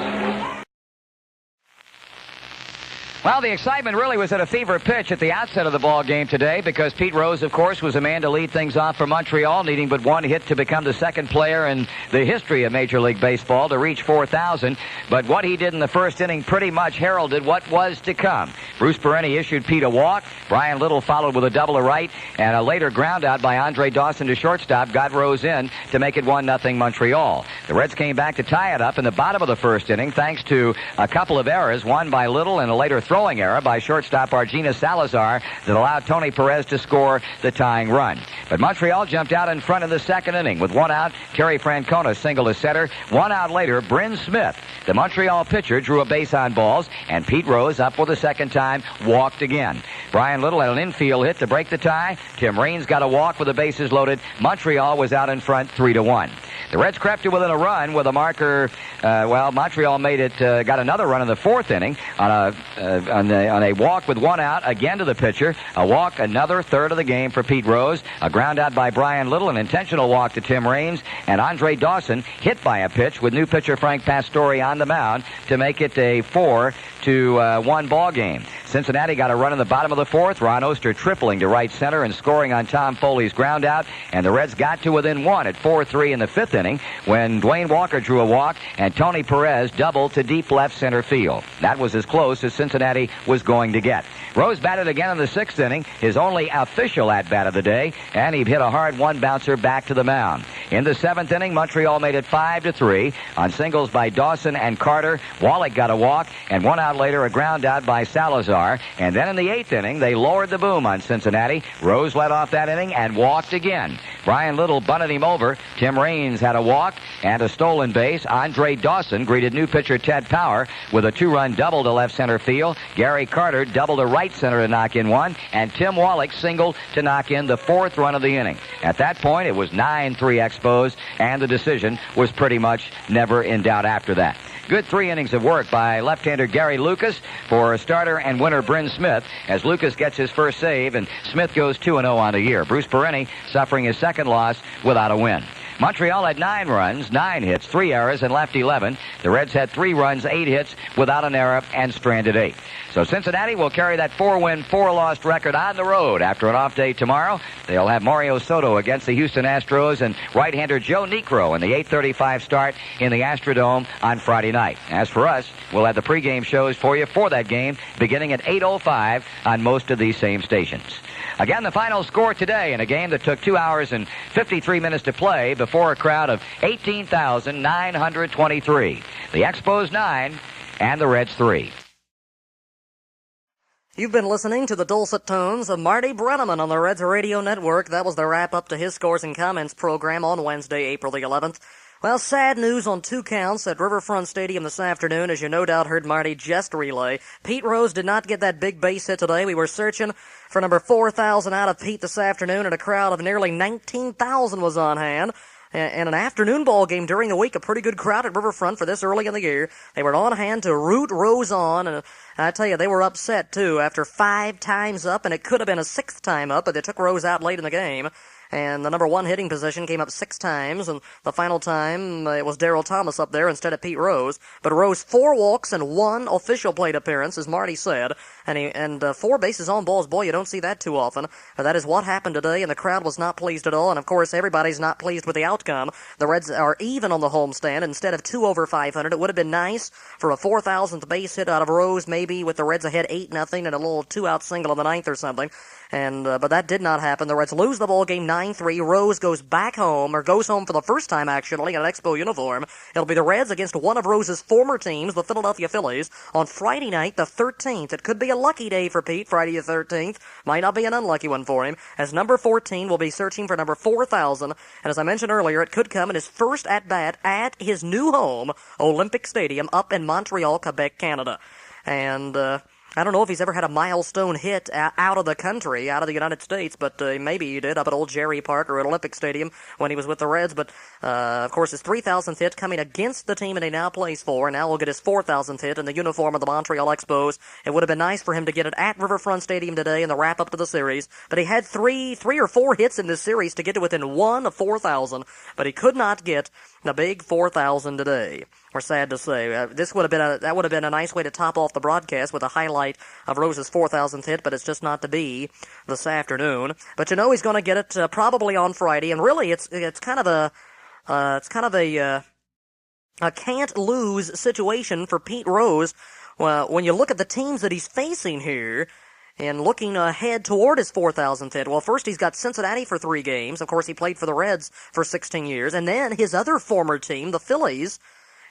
Speaker 2: Well, the excitement really was at a fever pitch at the outset of the ball game today, because Pete Rose, of course, was a man to lead things off for Montreal, needing but 1 hit to become the 2nd player in the history of Major League Baseball to reach 4,000. But what he did in the 1st inning pretty much heralded what was to come. Bruce Pereni issued Pete a walk. Brian Little followed with a double to right, and a later ground out by Andre Dawson to shortstop got Rose in to make it 1-0 Montreal. The Reds came back to tie it up in the bottom of the 1st inning thanks to a couple of errors, one by Little and a later throwing error by shortstop Argina Salazar that allowed Tony Perez to score the tying run. But Montreal jumped out in front in the 2nd inning with 1 out. Terry Francona singled to center. 1 out later, Bryn Smith, the Montreal pitcher, drew a base on balls, and Pete Rose, up for the 2nd time, walked again. Brian Little had an infield hit to break the tie. Tim Raines got a walk with the bases loaded. Montreal was out in front 3-1. The Reds crept to within a run with a marker. Montreal made it, got another run in the fourth inning on a walk with one out, again to the pitcher. A walk, another third of the game for Pete Rose. A ground out by Brian Little, an intentional walk to Tim Raines, and Andre Dawson hit by a pitch with new pitcher Frank Pastore on the mound to make it a 4-1 ball game. Cincinnati got a run in the bottom of the fourth. Ron Oster tripling to right center and scoring on Tom Foley's ground out. And the Reds got to within one at 4-3 in the fifth inning when Dwayne Walker drew a walk and Tony Perez doubled to deep left center field. That was as close as Cincinnati was going to get. Rose batted again in the sixth inning, his only official at-bat of the day, and he hit a hard one-bouncer back to the mound. In the seventh inning, Montreal made it 5-3 on singles by Dawson and Carter. Wallach got a walk, and 1 out later, a ground out by Salazar. And then in the eighth inning, they lowered the boom on Cincinnati. Rose led off that inning and walked again. Brian Little bunted him over. Tim Raines had a walk and a stolen base. Andre Dawson greeted new pitcher Ted Power with a 2-run double to left center field. Gary Carter doubled to right center to knock in one, and Tim Wallach singled to knock in the fourth run of the inning. At that point, it was 9-3 Expos, and the decision was pretty much never in doubt after that. Good 3 innings of work by left-hander Gary Lucas for starter and winner Bryn Smith as Lucas gets his first save and Smith goes 2-0 on the year. Bruce Perenni suffering his second loss without a win. Montreal had 9 runs, 9 hits, 3 errors, and left 11. The Reds had 3 runs, 8 hits, without an error, and stranded 8. So Cincinnati will carry that 4-win, 4-loss record on the road after an off day tomorrow. They'll have Mario Soto against the Houston Astros and right-hander Joe Niekro in the 8:35 start in the Astrodome on Friday night. As for us, we'll have the pregame shows for you for that game beginning at 8:05 on most of these same stations. Again, the final score today in a game that took 2 hours and 53 minutes to play before a crowd of 18,923. The Expos 9 and the Reds 3.
Speaker 1: You've been listening to the dulcet tones of Marty Brenneman on the Reds Radio Network. That was the wrap-up to his Scores and Comments program on Wednesday, April the 11th. Well, sad news on 2 counts at Riverfront Stadium this afternoon, as you no doubt heard Marty just relay. Pete Rose did not get that big base hit today. We were searching for number 4,000 out of Pete this afternoon, and a crowd of nearly 19,000 was on hand. And an afternoon ball game during the week, a pretty good crowd at Riverfront for this early in the year. They were on hand to root Rose on, and I tell you, they were upset, too, after 5 times up, and it could have been a 6th time up, but they took Rose out late in the game. And the number 1 hitting position came up 6 times, and the final time it was Darryl Thomas up there instead of Pete Rose. But Rose 4 walks and 1 official plate appearance, as Marty said, and 4 bases on balls. Boy, you don't see that too often. That is what happened today, and the crowd was not pleased at all. And of course, everybody's not pleased with the outcome. The Reds are even on the homestand instead of 2 over 500. It would have been nice for a 4,000th base hit out of Rose, maybe with the Reds ahead 8-0 and a little 2-out single in the 9th or something. But that did not happen. The Reds lose the ball game 9-3. Rose goes back home, or goes home for the first time, actually, in an Expo uniform. It'll be the Reds against one of Rose's former teams, the Philadelphia Phillies, on Friday night, the 13th. It could be a lucky day for Pete, Friday the 13th. Might not be an unlucky one for him, as number 14 will be searching for number 4,000. And as I mentioned earlier, it could come in his first at-bat at his new home, Olympic Stadium, up in Montreal, Quebec, Canada. And, I don't know if he's ever had a milestone hit out of the country, out of the United States, but maybe he did up at Old Jerry Park or at Olympic Stadium when he was with the Reds. But, of course, his 3,000th hit coming against the team that he now plays for, and now will get his 4,000th hit in the uniform of the Montreal Expos. It would have been nice for him to get it at Riverfront Stadium today in the wrap-up to the series, but he had three or four hits in this series to get to within 1 of 4,000, but he could not get the big 4,000 today. We're sad to say. That would have been a nice way to top off the broadcast with a highlight of Rose's 4,000th hit, but it's just not to be this afternoon. But you know he's going to get it probably on Friday, and really it's kind of a can't lose situation for Pete Rose. Well, when you look at the teams that he's facing here, and looking ahead toward his 4,000th hit. Well, first he's got Cincinnati for 3 games. Of course, he played for the Reds for 16 years. And then his other former team, the Phillies,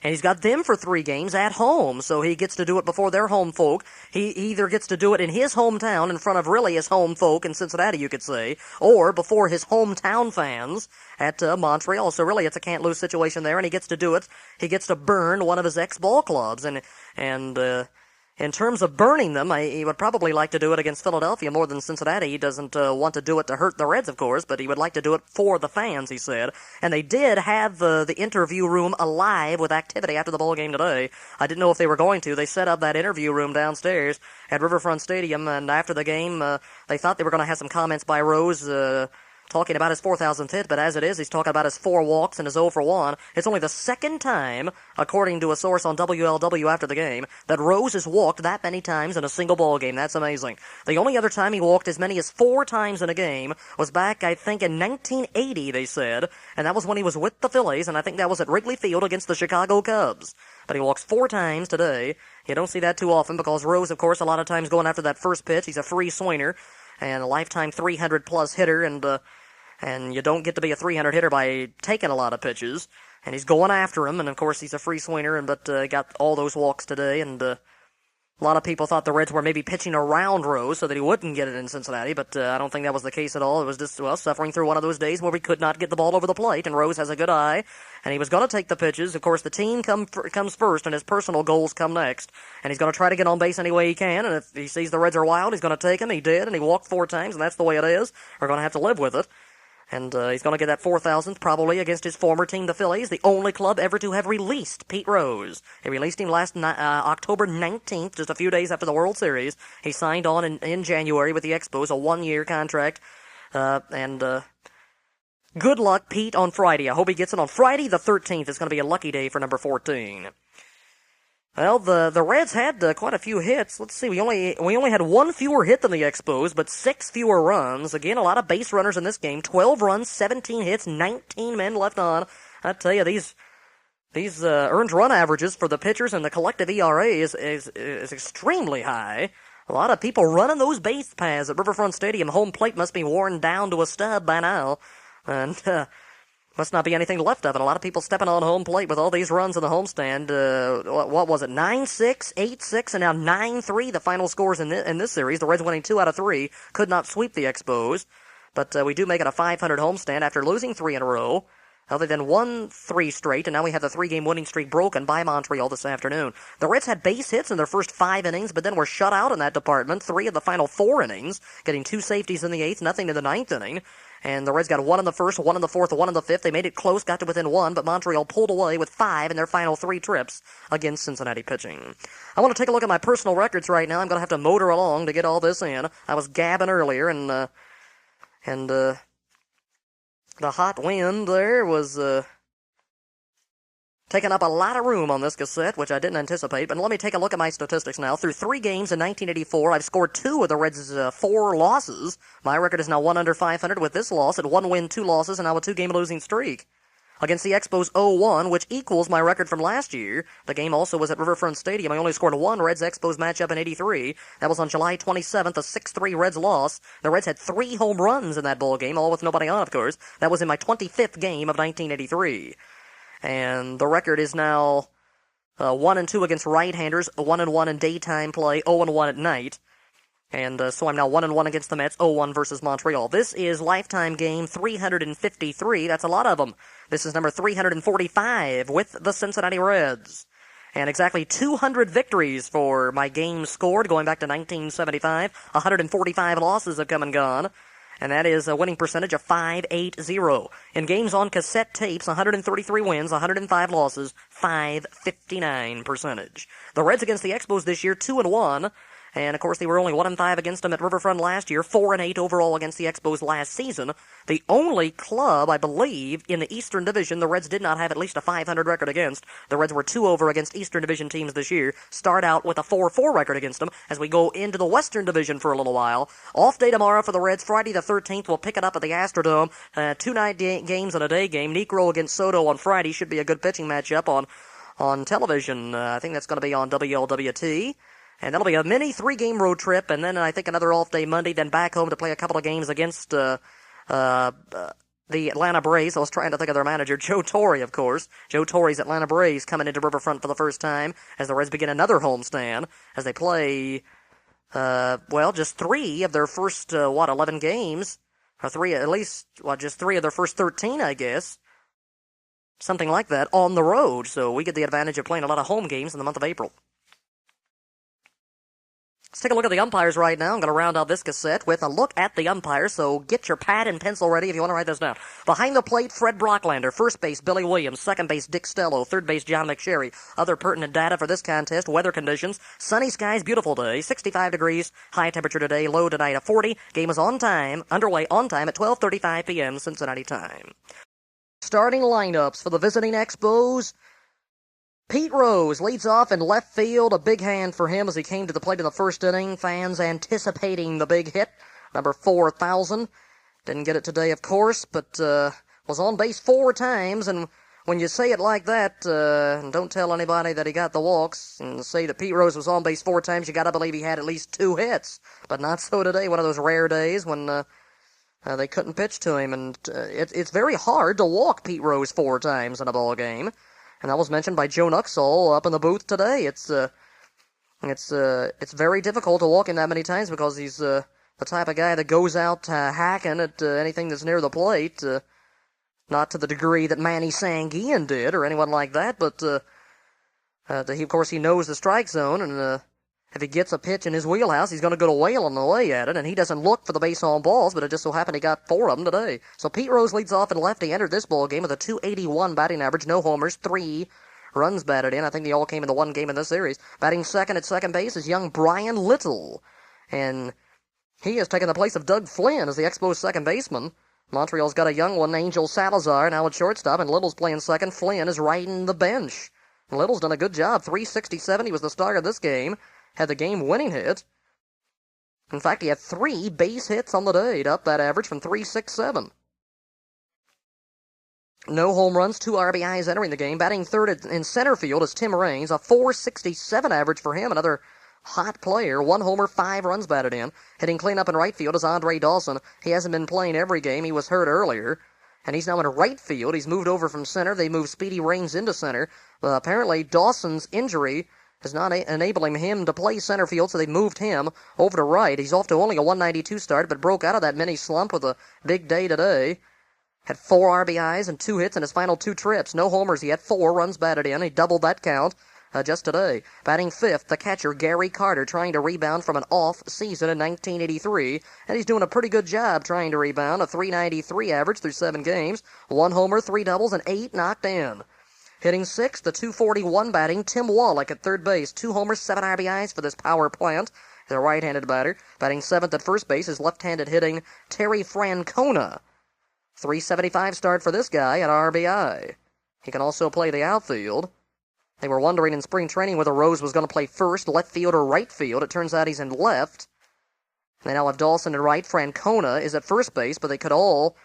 Speaker 1: and he's got them for 3 games at home. So he gets to do it before their home folk. He either gets to do it in his hometown in front of really his home folk in Cincinnati, you could say, or before his hometown fans at Montreal. So really it's a can't-lose situation there, and he gets to do it. He gets to burn one of his ex-ball clubs. And In terms of burning them, he would probably like to do it against Philadelphia more than Cincinnati. He doesn't want to do it to hurt the Reds, of course, but he would like to do it for the fans, he said. And they did have the interview room alive with activity after the ball game today. I didn't know if they were going to. They set up that interview room downstairs at Riverfront Stadium, and after the game, they thought they were going to have some comments by Rose, talking about his 4,000th hit, but as it is, he's talking about his 4 walks and his 0 for 1. It's only the second time, according to a source on WLW after the game, that Rose has walked that many times in a single ball game. That's amazing. The only other time he walked as many as 4 times in a game was back, I think, in 1980, they said, and that was when he was with the Phillies, and I think that was at Wrigley Field against the Chicago Cubs. But he walks 4 times today. You don't see that too often because Rose, of course, a lot of times going after that first pitch. He's a free swinger and a lifetime 300-plus hitter, and you don't get to be a 300 hitter by taking a lot of pitches. And he's going after him, and of course he's a free swinger, but got all those walks today. And a lot of people thought the Reds were maybe pitching around Rose so that he wouldn't get it in Cincinnati, but I don't think that was the case at all. It was just, suffering through one of those days where we could not get the ball over the plate, and Rose has a good eye, and he was going to take the pitches. Of course, the team comes first, and his personal goals come next, and he's going to try to get on base any way he can, and if he sees the Reds are wild, he's going to take him. He did, and he walked 4 times, and that's the way it is. We're going to have to live with it. And he's going to get that 4,000th probably against his former team, the Phillies, the only club ever to have released Pete Rose. He released him last October 19th, just a few days after the World Series. He signed on in January with the Expos, a 1-year contract. Good luck, Pete, on Friday. I hope he gets it on Friday the 13th. It's going to be a lucky day for number 14. Well, the Reds had quite a few hits. Let's see, we only had 1 fewer hit than the Expos, but 6 fewer runs. Again, a lot of base runners in this game. 12 runs, 17 hits, 19 men left on. I tell you, these earned run averages for the pitchers and the collective ERA is extremely high. A lot of people running those base paths at Riverfront Stadium. Home plate must be worn down to a stub by now, and must not be anything left of it. A lot of people stepping on home plate with all these runs in the homestand. What was it? 9-6, 8-6, and now 9-3. The final scores in this series. The Reds winning 2 out of 3. Could not sweep the Expos, but we do make it a 500 homestand after losing 3 in a row. Other than won 3 straight, and now we have the 3-game winning streak broken by Montreal this afternoon. The Reds had base hits in their first 5 innings, but then were shut out in that department. 3 of the final 4 innings, getting 2 safeties in the 8th, nothing in the 9th inning. And the Reds got 1 in the first, 1 in the 4th, 1 in the 5th. They made it close, got to within 1, but Montreal pulled away with 5 in their final 3 trips against Cincinnati pitching. I want to take a look at my personal records right now. I'm going to have to motor along to get all this in. I was gabbing earlier, and the hot wind there was taking up a lot of room on this cassette, which I didn't anticipate. But let me take a look at my statistics now. Through 3 games in 1984, I've scored 2 of the Reds' 4 losses. My record is now 1 under 500 with this loss at 1 win, 2 losses, and now a 2-game losing streak. Against the Expos 0-1, which equals my record from last year. The game also was at Riverfront Stadium. I only scored 1 Reds-Expos matchup in 83. That was on July 27th, a 6-3 Reds loss. The Reds had 3 home runs in that ball game, all with nobody on, of course. That was in my 25th game of 1983. And the record is now 1-2 against right-handers, 1-1 in daytime play, 0-1 at night. And so I'm now 1-1 against the Mets, 0-1 versus Montreal. This is lifetime game 353. That's a lot of them. This is number 345 with the Cincinnati Reds. And exactly 200 victories for my games scored going back to 1975. 145 losses have come and gone. And that is a winning percentage of .580. In games on cassette tapes, 133 wins, 105 losses, .559 percentage. The Reds against the Expos this year, 2-1. And, of course, they were only 1-5 against them at Riverfront last year, 4-8 overall against the Expos last season. The only club, I believe, in the Eastern Division the Reds did not have at least a .500 record against. The Reds were 2-over against Eastern Division teams this year. Start out with a 4-4 record against them as we go into the Western Division for a little while. Off day tomorrow for the Reds. Friday the 13th, we'll pick it up at the Astrodome. 2 night games and a day game. Negro against Soto on Friday should be a good pitching matchup on television. I think that's going to be on WLWT. And that'll be a mini 3-game road trip, and then I think another off-day Monday, then back home to play a couple of games against the Atlanta Braves. I was trying to think of their manager, Joe Torre, of course. Joe Torre's Atlanta Braves coming into Riverfront for the first time as the Reds begin another homestand as they play, just 3 of their first, 11 games. Or 3, at least, just 3 of their first 13, I guess. Something like that, on the road. So we get the advantage of playing a lot of home games in the month of April. Let's take a look at the umpires right now. I'm going to round out this cassette with a look at the umpires, so get your pad and pencil ready if you want to write this down. Behind the plate, Fred Brocklander. First base, Billy Williams. Second base, Dick Stello. Third base, John McSherry. Other pertinent data for this contest, weather conditions. Sunny skies, beautiful day, 65 degrees. High temperature today, low tonight at 40. Game is on time, underway on time at 12:35 p.m. Cincinnati time. Starting lineups for the visiting Expos. Pete Rose leads off in left field. A big hand for him as he came to the plate in the first inning. Fans anticipating the big hit. Number 4,000. Didn't get it today, of course, but was on base 4 times. And when you say it like that, and don't tell anybody that he got the walks, and say that Pete Rose was on base 4 times, you got to believe he had at least 2 hits. But not so today. One of those rare days when they couldn't pitch to him. And it's very hard to walk Pete Rose 4 times in a ball game. And that was mentioned by Joe Nuxall up in the booth today. It's very difficult to walk him that many times because he's the type of guy that goes out hacking at anything that's near the plate. Not to the degree that Manny Sanguillen did or anyone like that, but of course he knows the strike zone, and if he gets a pitch in his wheelhouse, he's going to go to wailing away at it, and he doesn't look for the base on balls, but it just so happened he got 4 of them today. So Pete Rose leads off in left. He entered this ball game with a .281 batting average, no homers, 3 runs batted in. I think they all came in the one game in this series. Batting second at second base is young Brian Little, and he has taken the place of Doug Flynn as the Expos second baseman. Montreal's got a young one, Angel Salazar, now at shortstop, and Little's playing second. Flynn is riding the bench. Little's done a good job, .367. He was the star of this game. Had the game-winning hit. In fact, he had 3 base hits on the day to up that average from .367. No home runs, 2 RBIs entering the game. Batting third in center field is Tim Raines, a .467 average for him. Another hot player, 1 homer, 5 runs batted in. Hitting cleanup in right field is Andre Dawson. He hasn't been playing every game. He was hurt earlier. And he's now in right field. He's moved over from center. They moved Speedy Raines into center. Apparently, Dawson's injury is not enabling him to play center field, so they moved him over to right. He's off to only a .192 start, but broke out of that mini slump with a big day today. Had 4 RBIs and 2 hits in his final 2 trips. No homers. He had 4 runs batted in. He doubled that count just today. Batting fifth, the catcher, Gary Carter, trying to rebound from an off season in 1983, and he's doing a pretty good job trying to rebound. A .393 average through 7 games. 1 homer, 3 doubles, and 8 knocked in. Hitting sixth, the .241 batting, Tim Wallach at third base. 2 homers, 7 RBIs for this power plant. He's a right-handed batter. Batting seventh at first base is left-handed hitting Terry Francona. .375 start for this guy at RBI. He can also play the outfield. They were wondering in spring training whether Rose was going to play first, left field, or right field. It turns out he's in left. They now have Dawson in right. Francona is at first base, but they could all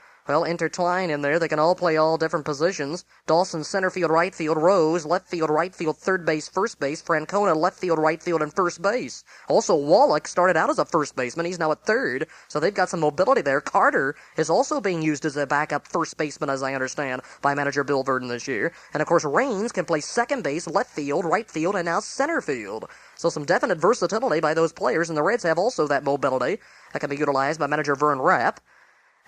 Speaker 1: intertwine in there. They can all play all different positions. Dawson, center field, right field. Rose, left field, right field, third base, first base. Francona, left field, right field, and first base. Also, Wallach started out as a first baseman. He's now at third, so they've got some mobility there. Carter is also being used as a backup first baseman, as I understand, by manager Bill Verdon this year. And, of course, Raines can play second base, left field, right field, and now center field. So some definite versatility by those players, and the Reds have also that mobility that can be utilized by manager Vern Rapp.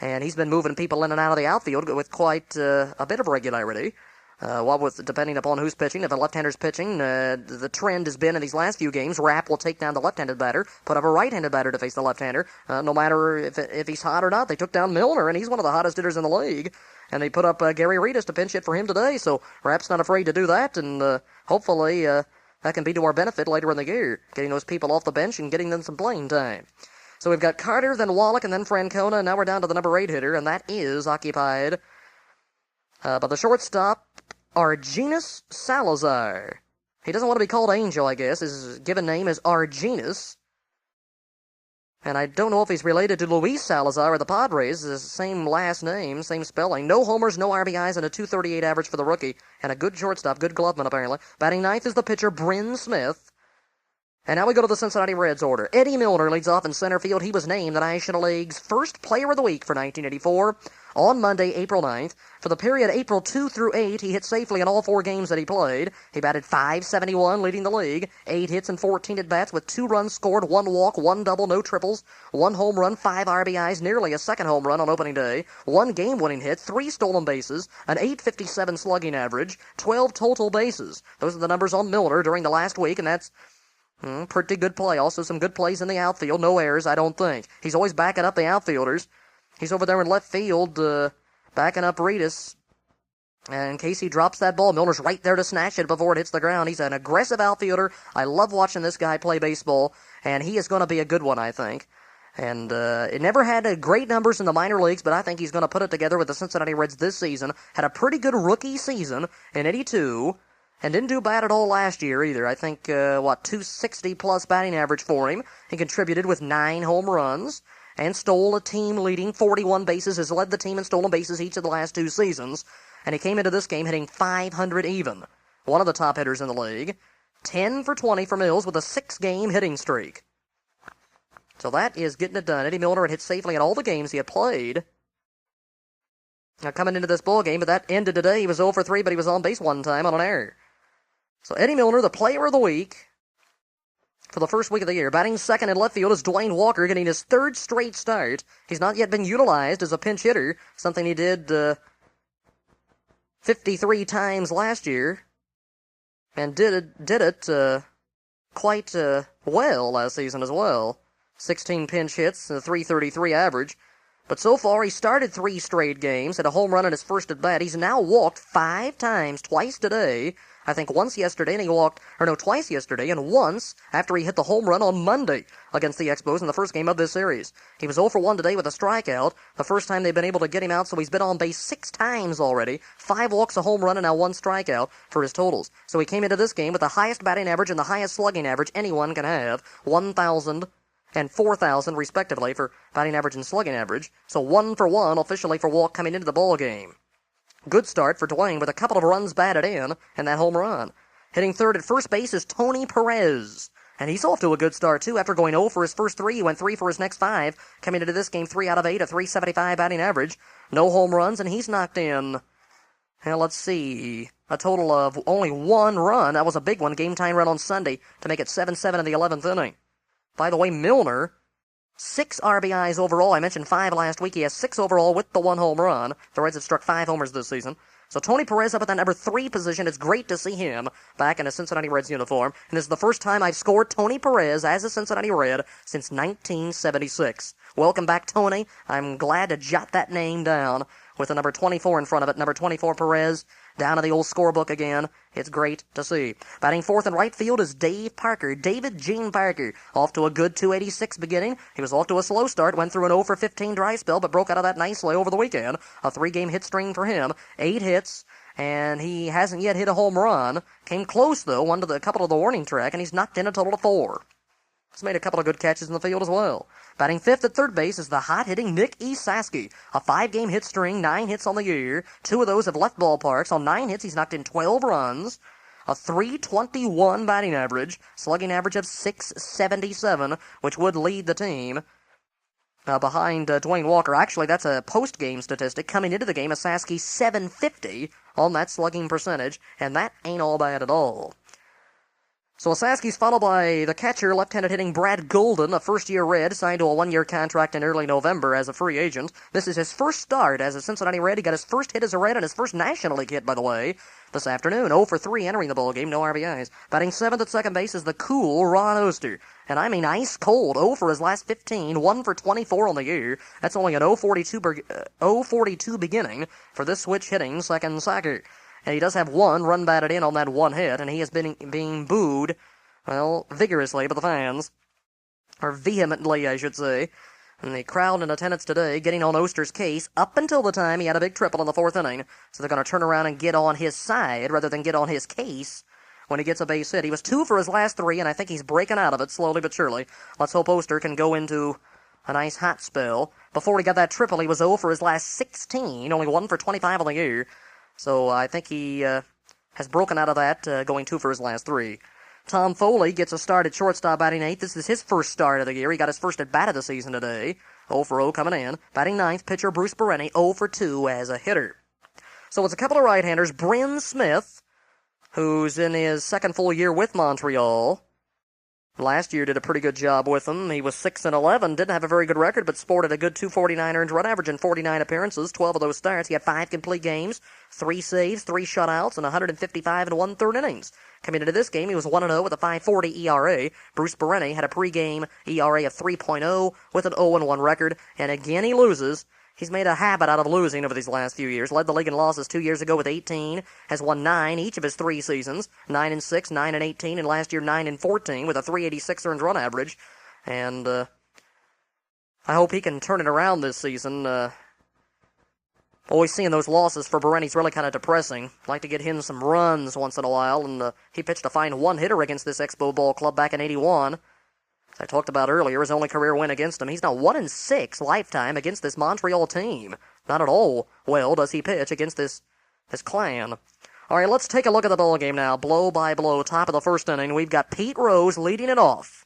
Speaker 1: And he's been moving people in and out of the outfield with quite a bit of regularity. Depending upon who's pitching. If a left-hander's pitching, the trend has been in these last few games, Rapp will take down the left-handed batter, put up a right-handed batter to face the left-hander. No matter if he's hot or not, they took down Milner, and he's one of the hottest hitters in the league. And they put up Gary Reedus to pinch hit for him today, so Rapp's not afraid to do that, and hopefully that can be to our benefit later in the year, getting those people off the bench and getting them some playing time. So we've got Carter, then Wallach, and then Francona, and now we're down to the number 8 hitter, and that is occupied by the shortstop, Argenis Salazar. He doesn't want to be called Angel, I guess. His given name is Argenis. And I don't know if he's related to Luis Salazar of the Padres. It's the same last name, same spelling. No homers, no RBIs, and a .238 average for the rookie. And a good shortstop, good gloveman, apparently. Batting ninth is the pitcher, Bryn Smith. And now we go to the Cincinnati Reds order. Eddie Milner leads off in center field. He was named the National League's first player of the week for 1984 on Monday, April 9th. For the period April 2 through 8, he hit safely in all 4 games that he played. He batted .571, leading the league. 8 hits and 14 at-bats with 2 runs scored, 1 walk, 1 double, no triples, 1 home run, 5 RBIs, nearly a second home run on opening day, 1 game-winning hit, 3 stolen bases, an .857 slugging average, 12 total bases. Those are the numbers on Milner during the last week, and that's Pretty good play. Also some good plays in the outfield. No errors, I don't think. He's always backing up the outfielders. He's over there in left field, backing up Reedus. And in case he drops that ball, Milner's right there to snatch it before it hits the ground. He's an aggressive outfielder. I love watching this guy play baseball, and he is going to be a good one, I think. And it never had great numbers in the minor leagues, but I think he's going to put it together with the Cincinnati Reds this season. Had a pretty good rookie season in '82, and didn't do bad at all last year either. I think, 260-plus batting average for him. He contributed with 9 home runs and stole a team-leading 41 bases, has led the team in stolen bases each of the last 2 seasons. And he came into this game hitting .500 even. One of the top hitters in the league. 10 for 20 for Mills with a 6-game hitting streak. So that is getting it done. Eddie Milner had hit safely in all the games he had played. Now coming into this ball game, but that ended today. He was 0 for 3, but he was on base one time on an error. So Eddie Milner, the player of the week for the first week of the year. Batting second in left field is Dwayne Walker, getting his 3rd straight start. He's not yet been utilized as a pinch hitter, something he did 53 times last year, and did it quite well last season as well. 16 pinch hits, a .333 average. But so far, he started 3 straight games, had a home run in his first at-bat. He's now walked 5 times, twice today. I think once yesterday, and twice yesterday, and once after he hit the home run on Monday against the Expos in the first game of this series. He was 0 for 1 today with a strikeout, the first time they've been able to get him out, so he's been on base 6 times already. 5 walks, a home run, and now 1 strikeout for his totals. So he came into this game with the highest batting average and the highest slugging average anyone can have, 1,000 and 4,000 respectively for batting average and slugging average. So 1 for 1 officially for Walk coming into the ball game. Good start for Dwayne with a couple of runs batted in and that home run. Hitting third at first base is Tony Perez. And he's off to a good start, too. After going 0 for his first 3, he went 3 for his next 5. Coming into this game, 3 out of 8, a .375 batting average. No home runs, and he's knocked in, let's see, a total of only 1 run. That was a big one, game-time run on Sunday to make it 7-7 in the 11th inning. By the way, Milner, 6 RBIs overall. I mentioned 5 last week. He has 6 overall with the 1 home run. The Reds have struck 5 homers this season. So Tony Perez up at that number 3 position. It's great to see him back in a Cincinnati Reds uniform. And this is the first time I've scored Tony Perez as a Cincinnati Red since 1976. Welcome back, Tony. I'm glad to jot that name down with the number 24 in front of it. Number 24, Perez, down to the old scorebook again. It's great to see. Batting fourth in right field is David Gene Parker. Off to a good 286 beginning. He was off to a slow start, went through an 0 for 15 dry spell, but broke out of that nicely over the weekend. A 3-game hit string for him. 8 hits, and he hasn't yet hit a home run. Came close, though, one to a couple of the warning track, and he's knocked in a total of 4. He's made a couple of good catches in the field as well. Batting fifth at third base is the hot-hitting Nick Esaski. A 5-game hit string, 9 hits on the year. 2 of those have left ballparks. On 9 hits, he's knocked in 12 runs. A .321 batting average. Slugging average of .677, which would lead the team behind Dwayne Walker. Actually, that's a post-game statistic. Coming into the game, Esaski .750 on that slugging percentage, and that ain't all bad at all. So Esaski's followed by the catcher, left-handed hitting Brad Golden, a first-year Red, signed to a 1-year contract in early November as a free agent. This is his first start as a Cincinnati Red. He got his first hit as a Red and his first National League hit, by the way, this afternoon. 0 for 3 entering the ballgame, no RBIs. Batting seventh at second base is the cool Ron Oster. And I mean ice cold, 0 for his last 15, 1 for 24 on the year. That's only an 0.42 beginning for this switch hitting second sacker. And he does have 1 run batted in on that 1 hit, and he has been being booed, well, vigorously by the fans. Or vehemently, I should say. And the crowd in attendance today getting on Oster's case up until the time he had a big triple in the 4th inning. So they're going to turn around and get on his side rather than get on his case when he gets a base hit. He was 2 for his last 3, and I think he's breaking out of it slowly but surely. Let's hope Oster can go into a nice hot spell. Before he got that triple, he was 0 for his last 16, only 1 for 25 on the year. So I think he has broken out of that, going 2 for his last 3. Tom Foley gets a start at shortstop, batting 8th. This is his first start of the year. He got his first at-bat of the season today. 0 for 0 coming in. Batting 9th, pitcher Bruce Bereni, 0 for 2 as a hitter. So it's a couple of right-handers. Bryn Smith, who's in his second full year with Montreal. Last year did a pretty good job with them. He was 6-11, didn't have a very good record, but sported a good .249 earned run average in 49 appearances, 12 of those starts. He had 5 complete games, 3 saves, 3 shutouts, and 155 and 1/3 innings. Coming into this game, he was 1-0 with a 5.40 ERA. Bruce Bereni had a pregame ERA of 3.0 with an 0-1 record, and again he loses. He's made a habit out of losing over these last few years. Led the league in losses 2 years ago with 18. Has won 9 each of his 3 seasons. 9-6, 9-18, and last year 9-14 with a 386 earned run average. And I hope he can turn it around this season. Always seeing those losses for Bereni's really kind of depressing. Like to get him some runs once in a while, and he pitched a fine one-hitter against this Expo Ball Club back in 81. As I talked about earlier, his only career win against him. He's now 1-6 lifetime against this Montreal team. Not at all well does he pitch against this clan. All right, let's take a look at the ball game now. Blow by blow, top of the first inning. We've got Pete Rose leading it off.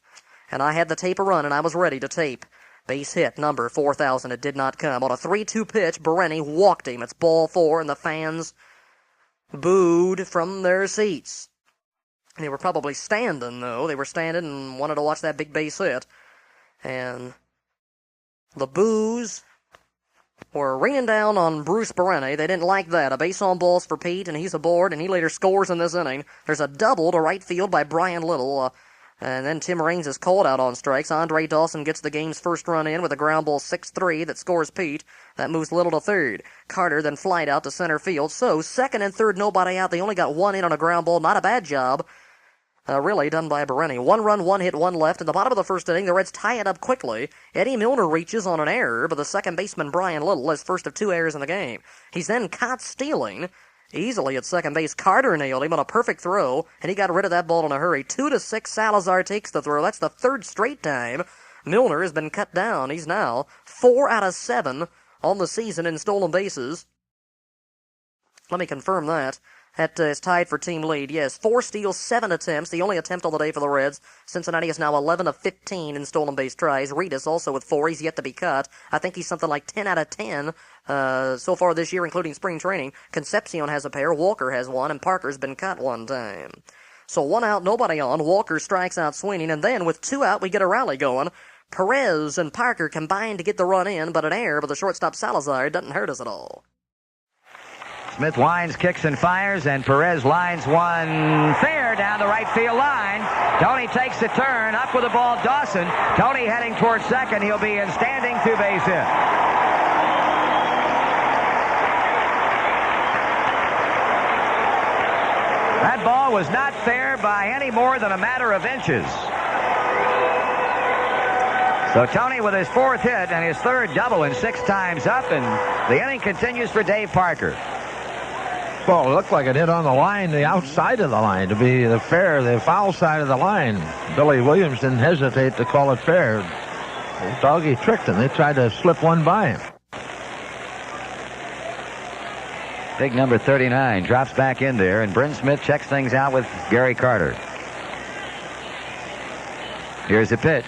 Speaker 1: And I had the tape a run, and I was ready to tape. Base hit, number 4,000. It did not come. On a 3-2 pitch, Bereni walked him. It's ball 4, and the fans booed from their seats. They were probably standing, though. They were standing and wanted to watch that big base hit. And the boos were raining down on Bruce Bereni. They didn't like that. A base on balls for Pete, and he's aboard, and he later scores in this inning. There's a double to right field by Brian Little, and then Tim Raines is called out on strikes. Andre Dawson gets the game's first run in with a ground ball 6-3 that scores Pete. That moves Little to third. Carter then flied out to center field. So, second and third, nobody out. They only got 1 in on a ground ball. Not a bad job. Really done by Bereni. 1 run, 1 hit, 1 left. In the bottom of the first inning, the Reds tie it up quickly. Eddie Milner reaches on an error, but the second baseman, Brian Little, is first of 2 errors in the game. He's then caught stealing. Easily at second base. Carter nailed him on a perfect throw, and he got rid of that ball in a hurry. 2-6, Salazar takes the throw. That's the 3rd straight time Milner has been cut down. He's now 4 out of 7 on the season in stolen bases. Let me confirm that. That is tied for team lead. Yes, 4 steals, 7 attempts. The only attempt on the day for the Reds. Cincinnati is now 11 of 15 in stolen base tries. Reedus also with 4. He's yet to be cut. I think he's something like 10 out of 10 so far this year, including spring training. Concepcion has a pair. Walker has 1, and Parker's been cut 1 time. So 1 out, nobody on. Walker strikes out swinging, and then with 2 out, we get a rally going. Perez and Parker combine to get the run in, but an error by the shortstop Salazar doesn't hurt us at all.
Speaker 2: Smith winds, kicks, and fires, and Perez lines one fair down the right field line. Tony takes the turn, up with the ball, Dawson. Tony heading towards second. He'll be in standing 2-base hit. That ball was not fair by any more than a matter of inches. So Tony with his 4th hit and his 3rd double in 6 times up, and the inning continues for Dave Parker.
Speaker 3: Well, it looked like it hit on the line, the outside of the line, to be the foul side of the line. Billy Williams didn't hesitate to call it fair. Doggy tricked them. They tried to slip one by him.
Speaker 2: Big number 39 drops back in there, and Bryn Smith checks things out with Gary Carter. Here's the pitch.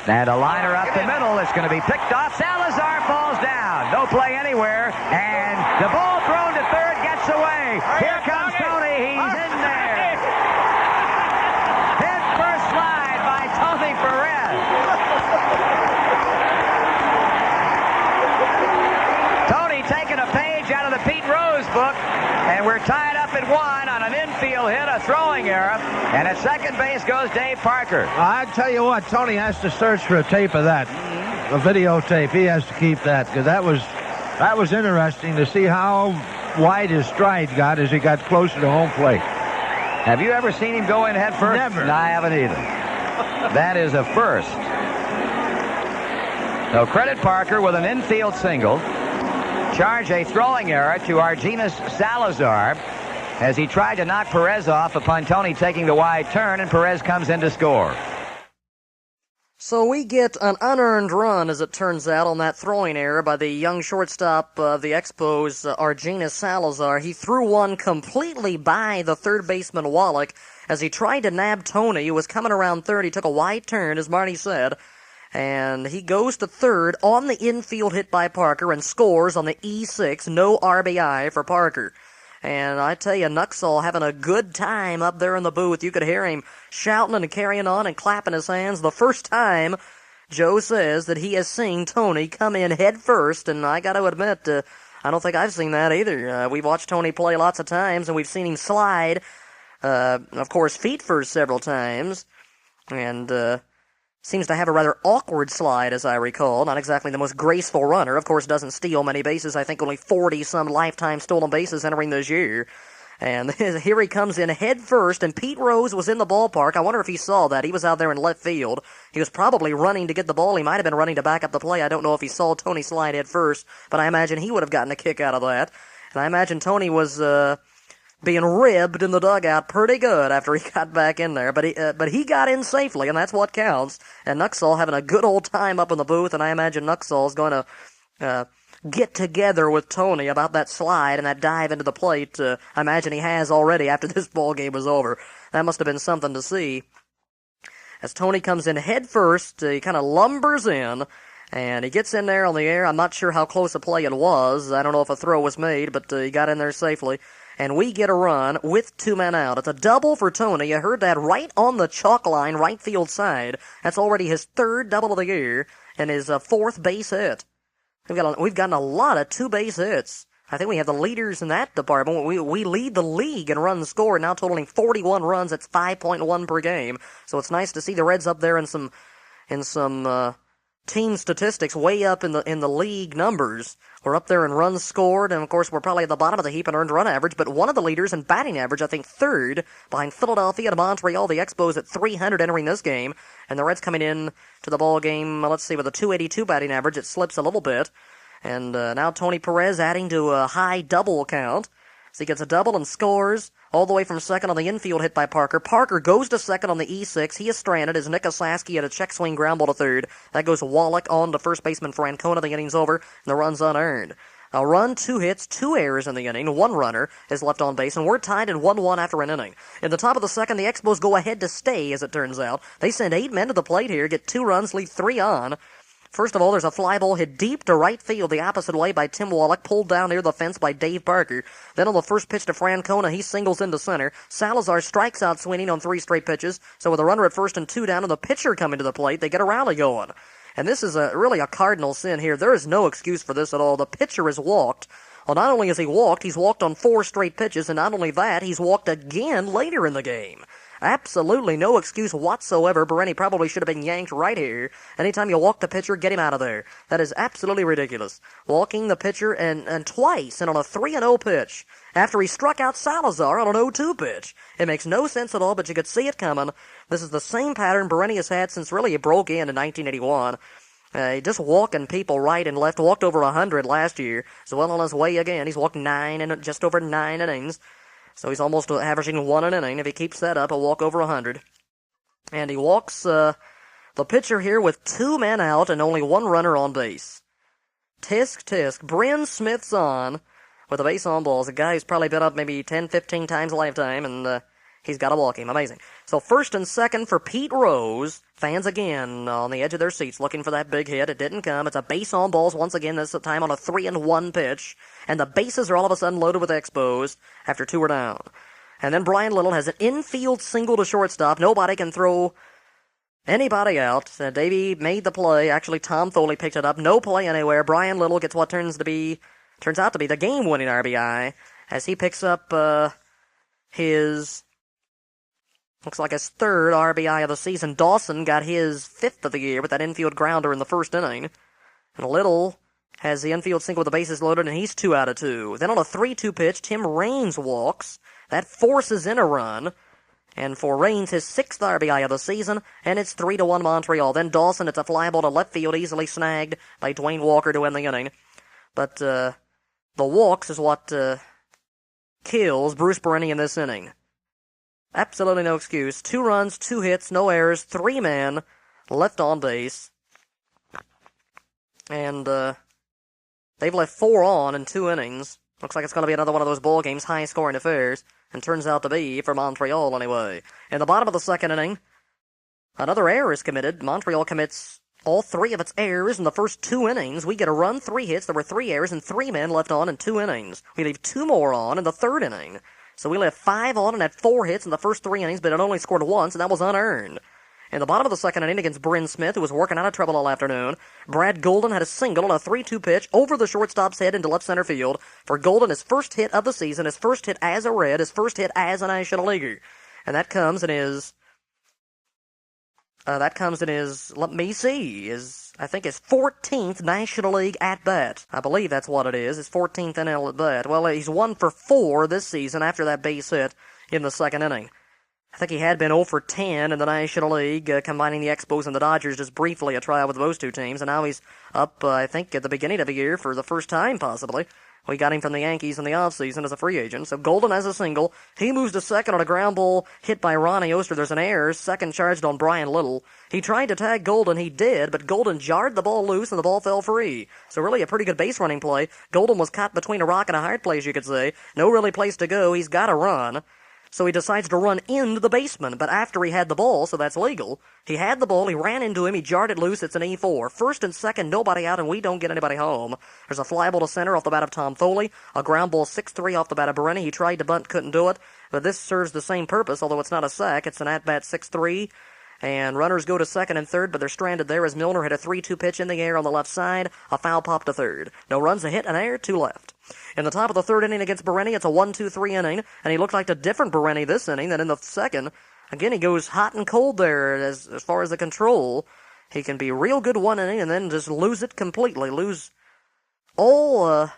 Speaker 2: And a liner up the middle. It's going to be picked off. Salazar falls down. No play anywhere. And the ball thrown to third gets away. Here comes Tony. He's in there. Hit first slide by Tony Perez. Tony taking a page out of the Pete Rose book. And we're tied up at 1 on an infield hit, a throwing error. And at second base goes Dave Parker.
Speaker 3: I tell you what, Tony has to search for a tape of that. A videotape. He has to keep that, because that was interesting to see how wide his stride got as he got closer to home plate.
Speaker 2: Have you ever seen him go in head first?
Speaker 3: Never.
Speaker 2: No, I haven't either. That is a first. So credit Parker with an infield single. Charge a throwing error to Argenis Salazar as he tried to knock Perez off upon Tony taking the wide turn, and Perez comes in to score.
Speaker 1: So we get an unearned run, as it turns out, on that throwing error by the young shortstop of the Expos, Argenis Salazar. He threw one completely by the third baseman Wallach as he tried to nab Tony, who was coming around third. He took a wide turn, as Marty said, and he goes to third on the infield hit by Parker and scores on the E6, no RBI for Parker. And I tell you, Nuxall having a good time up there in the booth. You could hear him shouting and carrying on and clapping his hands. The first time, Joe says, that he has seen Tony come in head first, and I got to admit, I don't think I've seen that either. We've watched Tony play lots of times, and we've seen him slide, of course, feet first several times, and seems to have a rather awkward slide, as I recall. Not exactly the most graceful runner. Of course, doesn't steal many bases. I think only 40-some lifetime stolen bases entering this year. And here he comes in head first, and Pete Rose was in the ballpark. I wonder if he saw that. He was out there in left field. He was probably running to get the ball. He might have been running to back up the play. I don't know if he saw Tony slide head first, but I imagine he would have gotten a kick out of that. And I imagine Tony was being ribbed in the dugout pretty good after he got back in there. But he got in safely, and that's what counts. And Nuxall having a good old time up in the booth, and I imagine Nuxall is going to get together with Tony about that slide and that dive into the plate. I imagine he has already after this ball game was over. That must have been something to see. As Tony comes in head first, he kind of lumbers in, and he gets in there on the air. I'm not sure how close a play it was. I don't know if a throw was made, but he got in there safely. And we get a run with 2 men out. It's a double for Tony. You heard that right on the chalk line, right field side. That's already his 3rd double of the year and his 4th base hit. We've gotten a lot of 2-base hits. I think we have the leaders in that department. We lead the league in runs scored, now totaling 41 runs. It's 5.1 per game. So it's nice to see the Reds up there in some team statistics, way up in the league numbers. We're up there in runs scored, and of course we're probably at the bottom of the heap in earned run average, but one of the leaders in batting average, I think 3rd, behind Philadelphia and Montreal. The Expos at 300 entering this game, and the Reds coming in to the ball game, let's see, with a 282 batting average. It slips a little bit, and now Tony Perez adding to a high double count. So he gets a double and scores all the way from second on the infield hit by Parker. Parker goes to second on the E6. He is stranded as Nick Osaski had a check swing ground ball to third. That goes Wallach on to first baseman Francona. The inning's over, and the run's unearned. A run, 2 hits, 2 errors in the inning. 1 runner is left on base, and we're tied at 1-1 after an inning. In the top of the second, the Expos go ahead to stay, as it turns out. They send 8 men to the plate here, get 2 runs, leave 3 on. First of all, there's a fly ball hit deep to right field the opposite way by Tim Wallach, pulled down near the fence by Dave Parker. Then on the first pitch to Francona, he singles into center. Salazar strikes out Sweeney on 3 straight pitches. So with a runner at first and 2 down and the pitcher coming to the plate, they get a rally going. And this is really a cardinal sin here. There is no excuse for this at all. The pitcher is walked. Well, not only has he walked, he's walked on 4 straight pitches, and not only that, he's walked again later in the game. Absolutely no excuse whatsoever. Bereni probably should have been yanked right here. Anytime you walk the pitcher, get him out of there. That is absolutely ridiculous. Walking the pitcher and twice and on a 3-0 pitch after he struck out Salazar on an 0-2 pitch. It makes no sense at all, but you could see it coming. This is the same pattern Bereni has had since really it broke in 1981. Just walking people right and left. Walked over 100 last year. So well on his way again. He's walked just over 9 innings. So he's almost averaging 1 an inning. If he keeps that up, he'll walk over 100. And he walks the pitcher here with 2 men out and only 1 runner on base. Tisk. Bryn Smith's on with a base on balls. A guy who's probably been up maybe 10, 15 times a lifetime, and he's got to walk him. Amazing. So first and second for Pete Rose. Fans again on the edge of their seats looking for that big hit. It didn't come. It's a base on balls once again, this time on a 3-1 pitch. And the bases are all of a sudden loaded with Expos after 2 are down. And then Brian Little has an infield single to shortstop. Nobody can throw anybody out. Davey made the play. Actually, Tom Foley picked it up. No play anywhere. Brian Little gets what turns out to be the game-winning RBI as he picks up his... looks like his 3rd RBI of the season. Dawson got his 5th of the year with that infield grounder in the first inning. And Little has the infield single with the bases loaded, and he's 2 out of 2. Then on a 3-2 pitch, Tim Raines walks. That forces in a run. And for Raines, his 6th RBI of the season, and it's 3-1 Montreal. Then Dawson, it's a fly ball to left field, easily snagged by Dwayne Walker to end the inning. But the walks is what kills Bruce Bereni in this inning. Absolutely no excuse. 2 runs, 2 hits, no errors, 3 men left on base. And they've left 4 on in 2 innings. Looks like it's going to be another one of those ball games, high-scoring affairs. And turns out to be for Montreal anyway. In the bottom of the second inning, another error is committed. Montreal commits all 3 of its errors in the first 2 innings. We get a run, 3 hits. There were 3 errors and 3 men left on in 2 innings. We leave 2 more on in the 3rd inning. So we left 5 on and had 4 hits in the first 3 innings, but it only scored once, and that was unearned. In the bottom of the second inning against Bryn Smith, who was working out of trouble all afternoon, Brad Golden had a single on a 3-2 pitch over the shortstop's head into left center field. For Golden, his first hit of the season, his first hit as a Red, his first hit as a National Leaguer. And that comes in his, let me see, I think his 14th National League at-bat. I believe that's what it is, his 14th NL at-bat. Well, he's 1 for 4 this season after that base hit in the second inning. I think he had been 0 for 10 in the National League, combining the Expos and the Dodgers just briefly a tryout with those two teams, and now he's up, I think, at the beginning of the year for the first time, possibly. We got him from the Yankees in the offseason as a free agent. So Golden has a single. He moves to second on a ground ball hit by Ronnie Oster. There's an error. Second charged on Brian Little. He tried to tag Golden. He did, but Golden jarred the ball loose and the ball fell free. So really a pretty good base running play. Golden was caught between a rock and a hard place, you could say. No really place to go. He's got to run. So he decides to run into the baseman, but after he had the ball, so that's legal. He had the ball, he ran into him, he jarred it loose, it's an E4. First and second, nobody out, and we don't get anybody home. There's a fly ball to center off the bat of Tom Foley, a ground ball 6-3 off the bat of Bereni. He tried to bunt, couldn't do it, but this serves the same purpose, although it's not a sack. It's an at-bat 6-3. And runners go to second and third, but they're stranded there as Milner hit a 3-2 pitch in the air on the left side. A foul pop to third. No runs, a hit, an error, 2 left. In the top of the third inning against Bereni, it's a 1-2-3 inning, and he looked like a different Bereni this inning than in the second. Again, he goes hot and cold there as far as the control. He can be real good one inning and then just lose it completely. Lose all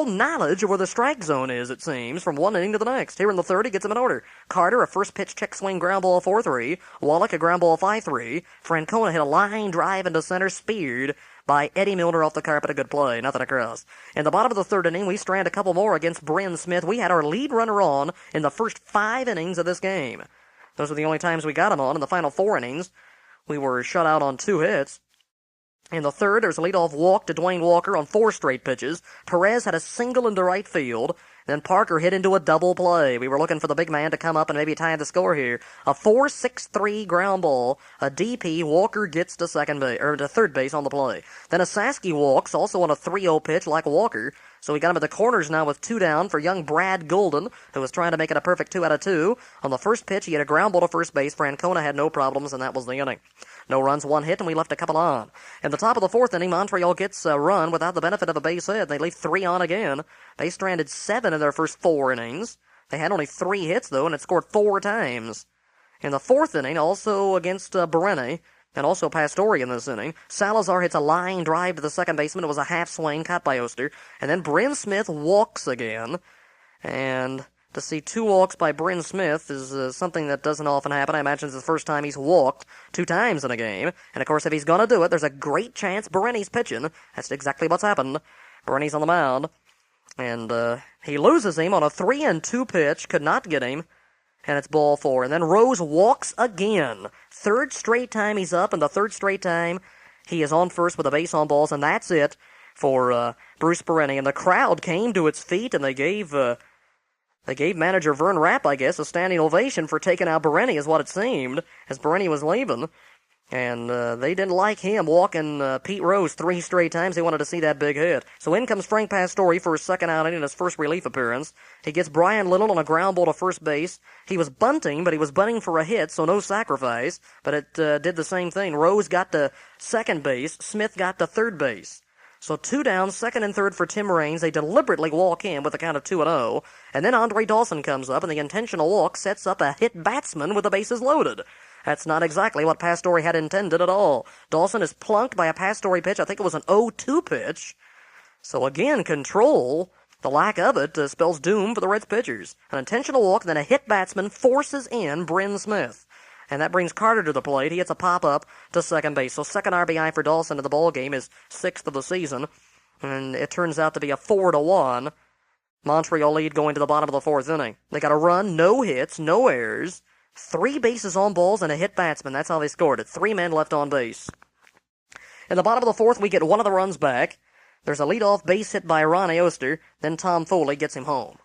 Speaker 1: knowledge of where the strike zone is, it seems, from one inning to the next. Here in the third, he gets him in order. Carter, a first pitch check swing ground ball 4-3. Wallach, a ground ball 5-3. Francona hit a line drive into center, speared by Eddie Milner off the carpet. A good play, nothing across. In the bottom of the third inning, we strand a couple more against Bryn Smith. We had our lead runner on in the first 5 innings of this game. Those were the only times we got him on. In the final 4 innings, we were shut out on 2 hits. In the third, there's a leadoff walk to Dwayne Walker on 4 straight pitches. Perez had a single into right field. Then Parker hit into a double play. We were looking for the big man to come up and maybe tie the score here. A 4-6-3 ground ball. A DP. Walker gets to to third base on the play. Then a Sasky walks, also on a 3-0 pitch like Walker. So we got him at the corners now with 2 down for young Brad Golden, who was trying to make it a perfect 2 out of 2. On the first pitch, he had a ground ball to first base. Francona had no problems, and that was the inning. No runs, 1 hit, and we left a couple on. In the top of the 4th inning, Montreal gets a run without the benefit of a base hit. They leave 3 on again. They stranded 7 in their first 4 innings. They had only 3 hits, though, and it scored 4 times. In the 4th inning, also against Bereni, and also Pastore in this inning, Salazar hits a line drive to the second baseman. It was a half swing caught by Oster. And then Bryn Smith walks again. And to see 2 walks by Bryn Smith is something that doesn't often happen. I imagine it's the first time he's walked 2 times in a game. And, of course, if he's going to do it, there's a great chance Bereni's pitching. That's exactly what's happened. Bereni's on the mound. And he loses him on a 3-2 pitch. Could not get him. And it's ball 4. And then Rose walks again. 3rd straight time he's up, and the 3rd straight time he is on first with a base on balls. And that's it for Bruce Bereni. And the crowd came to its feet, and they gave manager Vern Rapp, I guess, a standing ovation for taking out Bereni, is what it seemed, as Bereni was leaving. And they didn't like him walking Pete Rose 3 straight times. They wanted to see that big hit. So in comes Frank Pastore for his second outing in his first relief appearance. He gets Brian Little on a ground ball to first base. He was bunting, but he was bunting for a hit, so no sacrifice. But it did the same thing. Rose got to second base. Smith got to third base. So 2 down, second and third for Tim Raines. They deliberately walk in with a count of 2-0. And then Andre Dawson comes up, and the intentional walk sets up a hit batsman with the bases loaded. That's not exactly what Pastore had intended at all. Dawson is plunked by a Pastore pitch. I think it was an 0-2 pitch. So again, control, the lack of it, spells doom for the Reds pitchers. An intentional walk, then a hit batsman forces in Bryn Smith. And that brings Carter to the plate. He hits a pop-up to second base. So second RBI for Dawson in the ballgame, is 6th of the season. And it turns out to be a 4-1 Montreal lead going to the bottom of the 4th inning. They got a run, no hits, no errors. 3 bases on balls and a hit batsman. That's how they scored it. 3 men left on base. In the bottom of the 4th, we get 1 of the runs back. There's a leadoff base hit by Ronnie Oster. Then Tom Foley gets him home.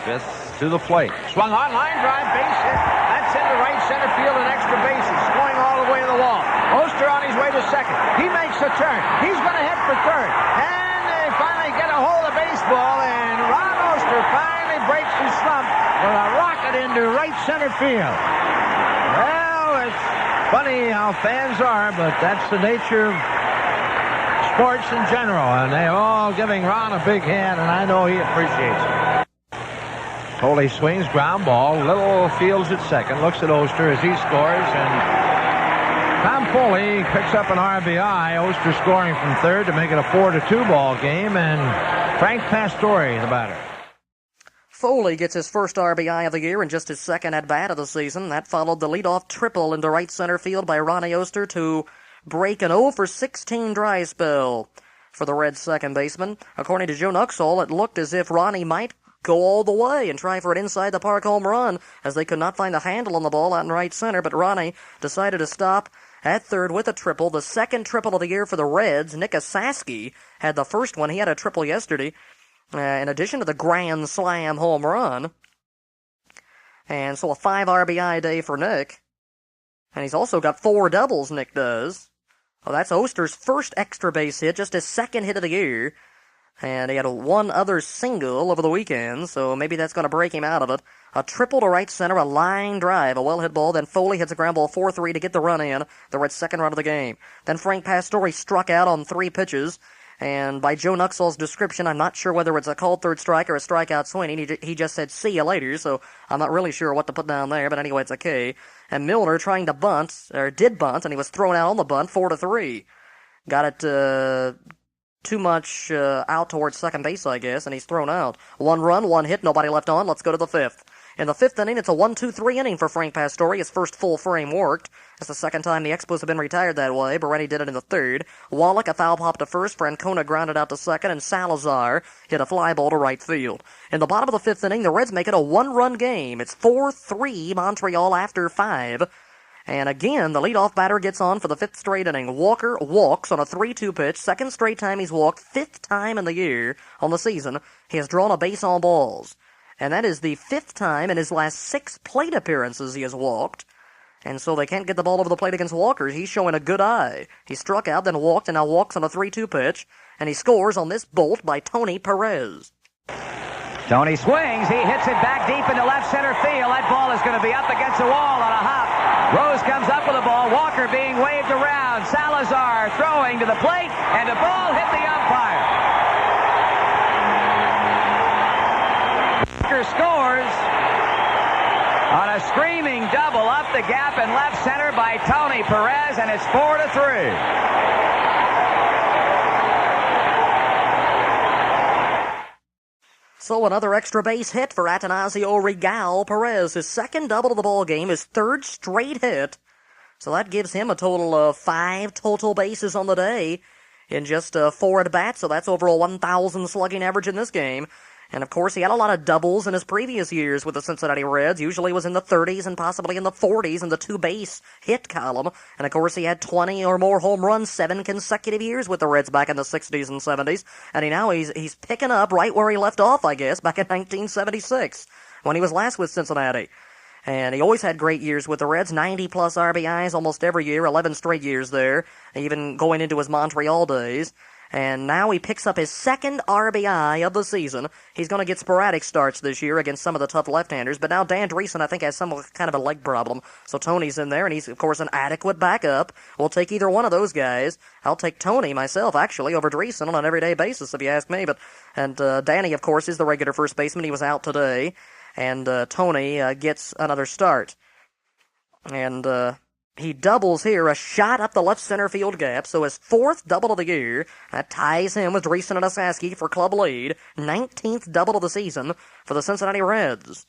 Speaker 3: Smith to the plate. Swung on, line drive, base hit. That's into right center field and extra bases. Going all the way to the wall. Oster on his way to second. He makes a turn. He's going to head for third. And they finally get a hold of the baseball, and Ron Oster finally breaks his slump with a rocket in center field. Well, it's funny how fans are, but that's the nature of sports in general, and they're all giving Ron a big hand, and I know he appreciates it. Foley swings, ground ball. Little fields at second, looks at Oster as he scores, and Tom Foley picks up an RBI. Oster scoring from third to make it a 4-2 ball game, and Frank Pastore, the batter.
Speaker 1: Foley gets his first RBI of the year and just his second at-bat of the season. That followed the leadoff triple into right center field by Ronnie Oster to break an 0-for-16 dry spell for the Reds' second baseman. According to Joe Nuxhall, it looked as if Ronnie might go all the way and try for an inside-the-park home run, as they could not find the handle on the ball out in right center, but Ronnie decided to stop at third with a triple, the second triple of the year for the Reds. Nick Saski had the first one. He had a triple yesterday, in addition to the grand slam home run. And so a 5 RBI day for Nick. And he's also got 4 doubles, Nick does. Well, that's Oster's first extra base hit, just his second hit of the year. And he had one other single over the weekend, so maybe that's going to break him out of it. A triple to right center, a line drive, a well-hit ball. Then Foley hits a ground ball 4-3 to get the run in, the Reds' second run of the game. Then Frank Pastore struck out on 3 pitches. And by Joe Nuxhall's description, I'm not sure whether it's a called third strike or a strikeout swing. He just said, see you later, so I'm not really sure what to put down there, but anyway, it's a K. And Milner trying to bunt, or did bunt, and he was thrown out on the bunt, 4-3. Got it, too much out towards second base, I guess, and he's thrown out. 1 run, 1 hit, nobody left on. Let's go to the 5th. In the 5th inning, it's a 1-2-3 inning for Frank Pastore. His first full frame worked. It's the second time the Expos have been retired that way. Beretti did it in the 3rd. Wallach, a foul pop to first. Francona grounded out to second, and Salazar hit a fly ball to right field. In the bottom of the 5th inning, the Reds make it a 1-run game. It's 4-3 Montreal after 5. And again, the leadoff batter gets on for the 5th straight inning. Walker walks on a 3-2 pitch. Second straight time he's walked. 5th time in the year, on the season, he has drawn a base on balls. And that is the 5th time in his last 6 plate appearances he has walked. And so they can't get the ball over the plate against Walker. He's showing a good eye. He struck out, then walked, and now walks on a 3-2 pitch. And he scores on this bolt by Tony Perez.
Speaker 2: Tony swings. He hits it back deep into left center field. That ball is going to be up against the wall on a hop. Rose comes up with the ball. Walker being waved around. Salazar throwing to the plate, and the ball hit the umpire. Walker scores on a screaming double up the gap in left center by Tony Perez, and it's 4-3.
Speaker 1: So another extra base hit for Atanasio Regal Perez. His second double of the ball game, his 3rd straight hit. So that gives him a total of 5 total bases on the day in just 4 at-bats. So that's over a 1,000 slugging average in this game. And, of course, he had a lot of doubles in his previous years with the Cincinnati Reds. Usually was in the 30s and possibly in the 40s in the 2-base hit column. And, of course, he had 20 or more home runs 7 consecutive years with the Reds back in the 60s and 70s. And he's picking up right where he left off, I guess, back in 1976 when he was last with Cincinnati. And he always had great years with the Reds, 90-plus RBIs almost every year, 11 straight years there, even going into his Montreal days. And now he picks up his 2nd RBI of the season. He's going to get sporadic starts this year against some of the tough left-handers. But now Dan Dreesen, I think, has some kind of a leg problem. So Tony's in there, and he's, of course, an adequate backup. We'll take either one of those guys. I'll take Tony myself, actually, over Dreesen on an everyday basis, if you ask me. And Danny, of course, is the regular first baseman. He was out today. And Tony gets another start. And he doubles here, a shot up the left center field gap, so his 4th double of the year. That ties him with Dreesen and Osaski for club lead. 19th double of the season for the Cincinnati Reds.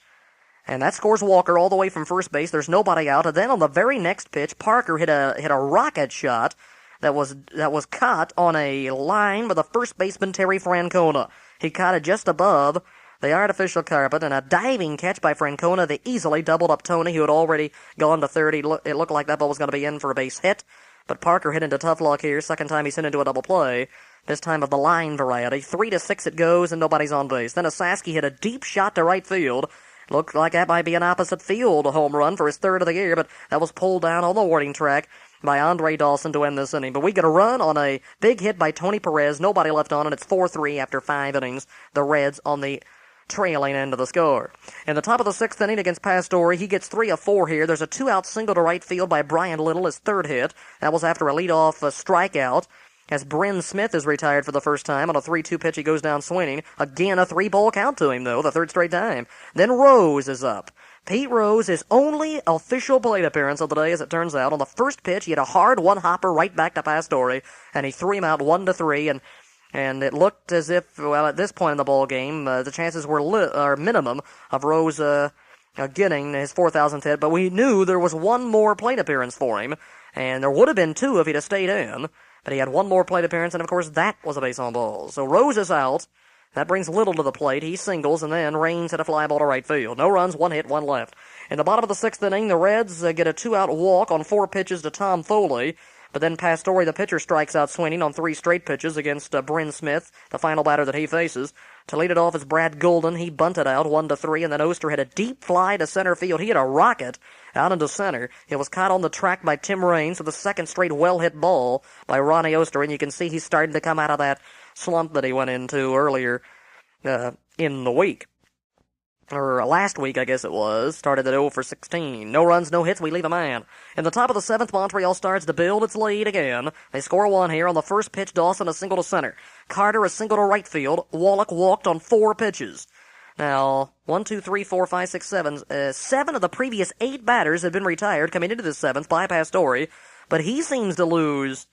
Speaker 1: And that scores Walker all the way from first base. There's nobody out. And then on the very next pitch, Parker hit a rocket shot that was caught on a line by the first baseman, Terry Francona. He caught it just above the artificial carpet, and a diving catch by Francona. They easily doubled up Tony, who had already gone to third. It looked like that ball was going to be in for a base hit, but Parker hit into tough luck here. Second time he's hit into a double play, this time of the line variety. 3-6 it goes, and nobody's on base. Then Osaski hit a deep shot to right field. Looked like that might be an opposite field home run for his 3rd of the year, but that was pulled down on the warning track by Andre Dawson to end this inning. But we get a run on a big hit by Tony Perez. Nobody left on, and it's 4-3 after 5 innings. The Reds on the trailing into the score. In the top of the sixth inning against Pastore, he gets 3 of 4 here. There's a 2-out single to right field by Brian Little, his third hit. That was after a leadoff strikeout. As Bryn Smith is retired for the first time on a 3-2 pitch, he goes down swinging. Again, a 3-ball count to him, though, the third straight time. Then Rose is up. Pete Rose, his only official plate appearance of the day, as it turns out. On the first pitch, he had a hard one-hopper right back to Pastore, and he threw him out 1-3, and it looked as if, well, at this point in the ball game, the chances were minimum of Rose getting his 4,000th hit, but we knew there was one more plate appearance for him, and there would have been 2 if he'd have stayed in, but he had one more plate appearance, and of course that was a base on balls. So Rose is out. That brings Little to the plate. He singles, and then Raines hit a fly ball to right field. No runs, 1 hit, 1 left. In the bottom of the sixth inning, the Reds get a 2-out walk on 4 pitches to Tom Foley. But then Pastore, the pitcher, strikes out swinging on 3 straight pitches against Bryn Smith, the final batter that he faces. To lead it off is Brad Golden. He bunted out 1-3, and then Oster had a deep fly to center field. He had a rocket out into center. It was caught on the track by Tim Raines with the second straight well-hit ball by Ronnie Oster, and you can see he's starting to come out of that slump that he went into earlier in the week. Or last week, I guess it was. Started at 0 for 16. No runs, no hits, we leave a man. In the top of the seventh, Montreal starts to build its lead again. They score 1 here. On the first pitch, Dawson a single to center. Carter a single to right field. Wallach walked on 4 pitches. Now, 1, 2, 3, 4, 5, 6, 7. 7 of the previous 8 batters had been retired coming into the 7th by Pastore, but he seems to lose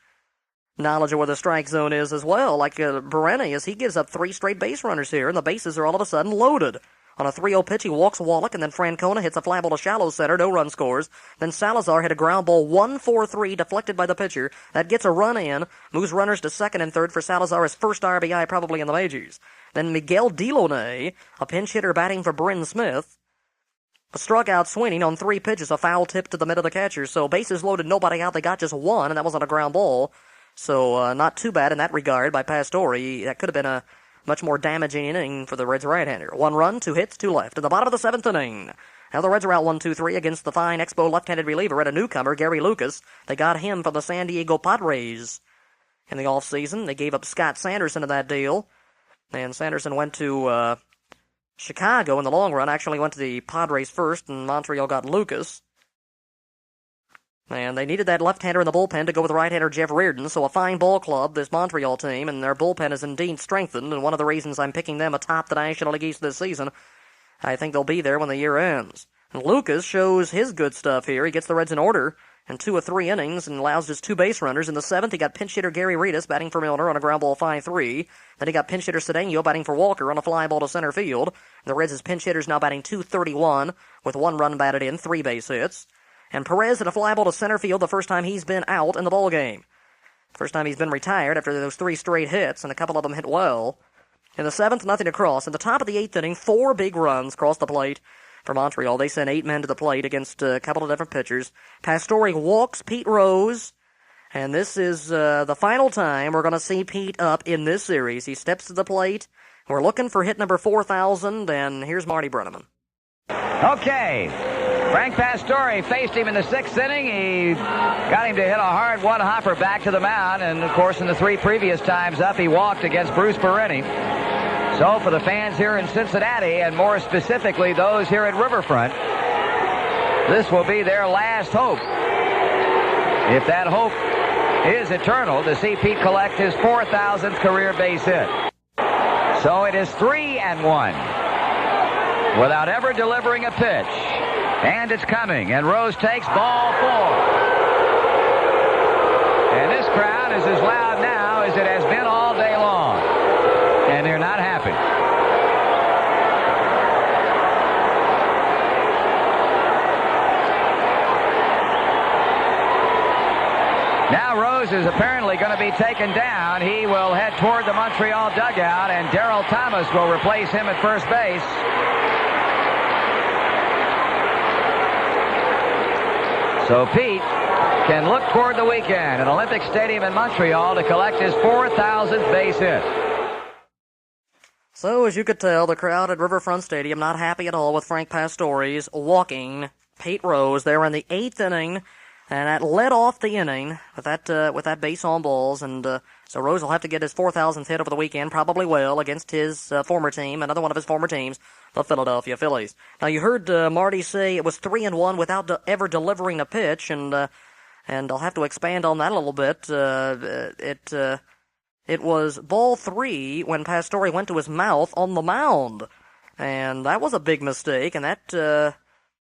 Speaker 1: knowledge of where the strike zone is as well, like Berenius. He gives up 3 straight base runners here, and the bases are all of a sudden loaded. On a 3-0 pitch, he walks Wallach, and then Francona hits a fly ball to shallow center. No run scores. Then Salazar hit a ground ball 1-4-3, deflected by the pitcher. That gets a run in, moves runners to second and third for Salazar, his first RBI probably in the majors. Then Miguel Delaunay, a pinch hitter batting for Bryn Smith, struck out swinging on 3 pitches, a foul tip to the mid of the catcher. So bases loaded, nobody out. They got just 1, and that was on a ground ball. So not too bad in that regard by Pastore. That could have been a much more damaging inning for the Reds right-hander. 1 run, 2 hits, 2 left. In the bottom of the 7th inning. Now the Reds are out 1-2-3 against the fine Expo left-handed reliever and a newcomer, Gary Lucas. They got him from the San Diego Padres in the offseason. They gave up Scott Sanderson in that deal. And Sanderson went to Chicago in the long run. Actually went to the Padres first, and Montreal got Lucas. And they needed that left-hander in the bullpen to go with right-hander Jeff Reardon, so a fine ball club, this Montreal team, and their bullpen is indeed strengthened, and one of the reasons I'm picking them atop the National League East this season, I think they'll be there when the year ends. And Lucas shows his good stuff here. He gets the Reds in order in 2 of 3 innings and allows just 2 base runners. In the 7th, he got pinch hitter Gary Reedus batting for Milner on a ground ball 5-3. Then he got pinch hitter Cedeno batting for Walker on a fly ball to center field. The Reds' pinch hitters now batting .231 with 1 run batted in, 3 base hits. And Perez hit a fly ball to center field the first time he's been out in the ball game. First time he's been retired after those 3 straight hits, and a couple of them hit well. In the 7th, nothing to cross. In the top of the 8th inning, 4 big runs crossed the plate for Montreal. They sent 8 men to the plate against a couple of different pitchers. Pastore walks Pete Rose, and this is the final time we're going to see Pete up in this series. He steps to the plate. We're looking for hit number 4,000, and here's Marty Brenneman.
Speaker 2: Okay. Frank Pastore faced him in the 6th inning. He got him to hit a hard one-hopper back to the mound, and of course in the 3 previous times up he walked against Bruce Perini. So for the fans here in Cincinnati, and more specifically those here at Riverfront, this will be their last hope. If that hope is eternal, to see Pete collect his 4,000th career base hit. So it is 3-1 without ever delivering a pitch. And it's coming, and Rose takes ball 4. And this crowd is as loud now as it has been all day long. And they're not happy. Now Rose is apparently going to be taken down. He will head toward the Montreal dugout, and Darrell Thomas will replace him at first base. So Pete can look toward the weekend at Olympic Stadium in Montreal to collect his 4,000th base hit.
Speaker 1: So, as you could tell, the crowd at Riverfront Stadium not happy at all with Frank Pastore's walking Pete Rose. They were in the 8th inning And that led off the inning with that base on balls, and so Rose will have to get his 4,000th hit over the weekend, probably will, against his former team, another one of his former teams, the Philadelphia Phillies. Now, you heard Marty say it was 3-1 without ever delivering a pitch, and I'll have to expand on that a little bit. It was ball 3 when Pastore went to his mouth on the mound, and that was a big mistake, and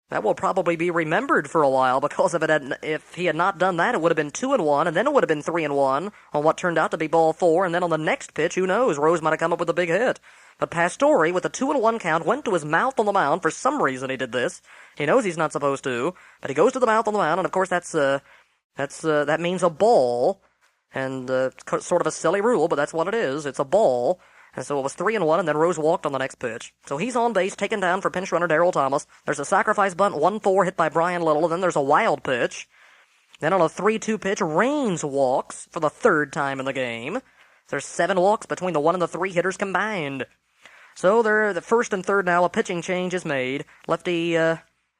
Speaker 1: that will probably be remembered for a while because if he had not done that, it would have been 2-1, and then it would have been 3-1 on what turned out to be ball 4, and then on the next pitch, who knows, Rose might have come up with a big hit. But Pastore, with a 2-1 count, went to his mouth on the mound. For some reason, he did this. He knows he's not supposed to, but he goes to the mouth on the mound, and of course that means a ball, and sort of a silly rule, but that's what it is. It's a ball. And so it was 3-1, and then Rose walked on the next pitch. So he's on base, taken down for pinch runner Darryl Thomas. There's a sacrifice bunt, 1-4 hit by Brian Little, and then there's a wild pitch. Then on a 3-2 pitch, Raines walks for the third time in the game. There's 7 walks between the 1 and the 3 hitters combined. So the first and third now, a pitching change is made. Lefty,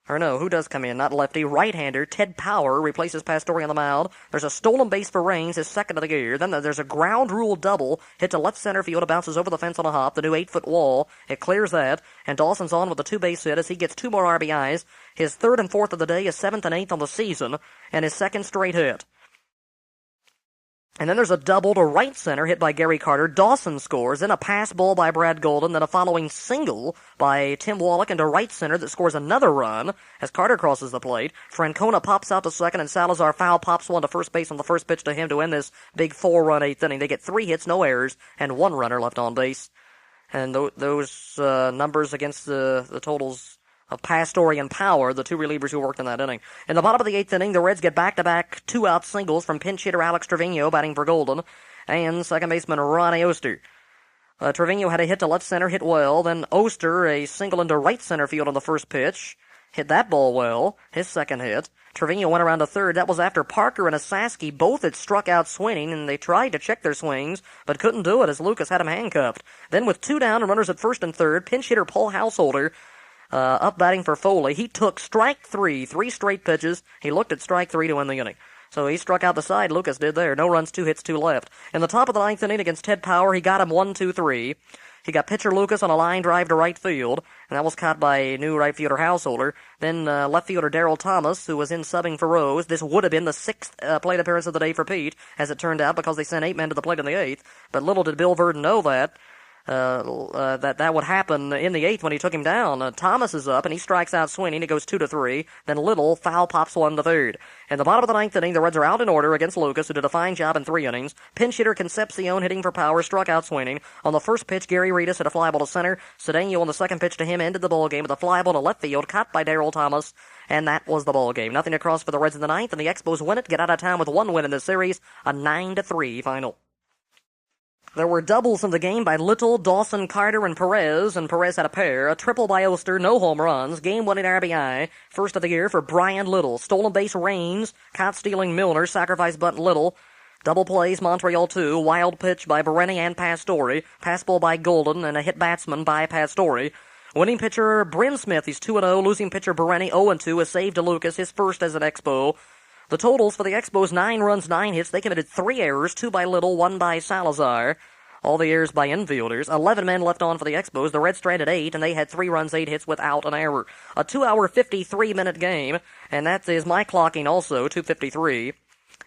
Speaker 1: who does come in? Not lefty. Right-hander Ted Power replaces Pastore on the mound. There's a stolen base for Raines, his second of the year. Then there's a ground rule double. Hit to left center field. It bounces over the fence on a hop. The new 8-foot wall. It clears that. And Dawson's on with a 2-base hit as he gets 2 more RBIs. His third and fourth of the day, his 7th and 8th on the season, and his second straight hit. And then there's a double to right center hit by Gary Carter. Dawson scores. Then a pass ball by Brad Golden. Then a following single by Tim Wallach into right center that scores another run as Carter crosses the plate. Francona pops out to second, and Salazar foul pops one to first base on the first pitch to him to end this big 4-run 8th inning. They get 3 hits, no errors, and 1 runner left on base. And those numbers against the totals of Pastore and Power, the 2 relievers who worked in that inning. In the bottom of the 8th inning, the Reds get back-to-back 2-out singles from pinch hitter Alex Trevino batting for Golden and second baseman Ronnie Oster. Trevino had a hit to left center, hit well. Then Oster, a single into right center field on the first pitch, hit that ball well, his second hit. Trevino went around to third. That was after Parker and Asaski both had struck out swinging, and they tried to check their swings, but couldn't do it as Lucas had him handcuffed. Then with 2 down and runners at first and third, pinch hitter Paul Householder up batting for Foley. He took strike 3 straight pitches. He looked at strike 3 to end the inning. So he struck out the side, Lucas did there. No runs, 2 hits, 2 left. In the top of the 9th inning against Ted Power, he got him 1-2-3. He got pitcher Lucas on a line drive to right field, and that was caught by new right fielder Householder. Then left fielder Darryl Thomas, who was in subbing for Rose. This would have been the 6th plate appearance of the day for Pete, as it turned out, because they sent 8 men to the plate in the 8th. But little did Bill Verdon know that. That would happen in the 8th when he took him down. Thomas is up, and he strikes out swinging. It goes 2-3. Then Little foul pops one to third. In the bottom of the 9th inning, the Reds are out in order against Lucas, who did a fine job in 3 innings. Pinch hitter Concepcion hitting for Power, struck out swinging. On the first pitch, Gary Reedus hit a fly ball to center. Cedeno on the second pitch to him ended the ball game with a fly ball to left field, caught by Darryl Thomas. And that was the ball game. Nothing across for the Reds in the 9th, and the Expos win it, get out of town with 1 win in this series, a 9-3 final. There were doubles in the game by Little, Dawson, Carter, and Perez had a pair. A triple by Oster, no home runs. Game-winning RBI, first of the year for Brian Little. Stolen base Raines, caught-stealing Milner, sacrifice bunt Little. Double plays, Montreal 2, wild pitch by Bereni and Pastore, pass ball by Golden, and a hit batsman by Pastore. Winning pitcher Bryn Smith, he's 2-0. Losing pitcher Bereni, 0-2, a save to Lucas, his first as an Expo. The totals for the Expos, 9 runs, 9 hits. They committed 3 errors, 2 by Little, 1 by Salazar. All the errors by infielders. 11 men left on for the Expos. The Reds stranded 8, and they had 3 runs, 8 hits without an error. A 2-hour, 53-minute game, and that is my clocking also, 2:53.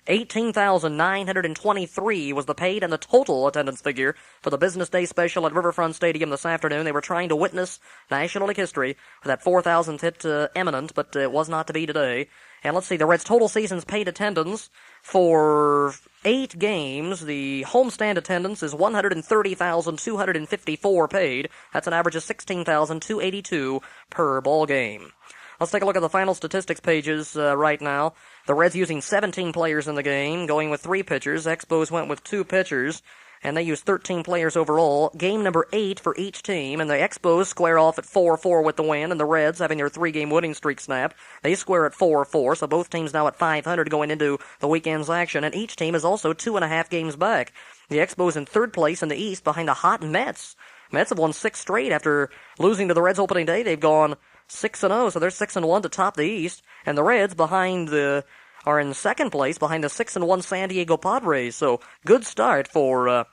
Speaker 1: 18,923 was the paid and the total attendance figure for the Business Day special at Riverfront Stadium this afternoon. They were trying to witness National League history with that 4,000th hit imminent, but it was not to be today. And let's see, the Reds' total season's paid attendance for 8 games. The homestand attendance is 130,254 paid. That's an average of 16,282 per ball game. Let's take a look at the final statistics pages right now. The Reds using 17 players in the game, going with 3 pitchers. Expos went with 2 pitchers, and they used 13 players overall. Game number 8 for each team, and the Expos square off at 4-4 with the win, and the Reds, having their 3-game winning streak snapped, they square at 4-4, so both teams now at 500 going into the weekend's action, and each team is also 2.5 games back. The Expos in 3rd place in the East behind the hot Mets. Mets have won 6 straight after losing to the Reds opening day. They've gone 6-0, so they're 6-1 to top the East, and the Reds behind the are in second place behind the 6-1 San Diego Padres. So good start for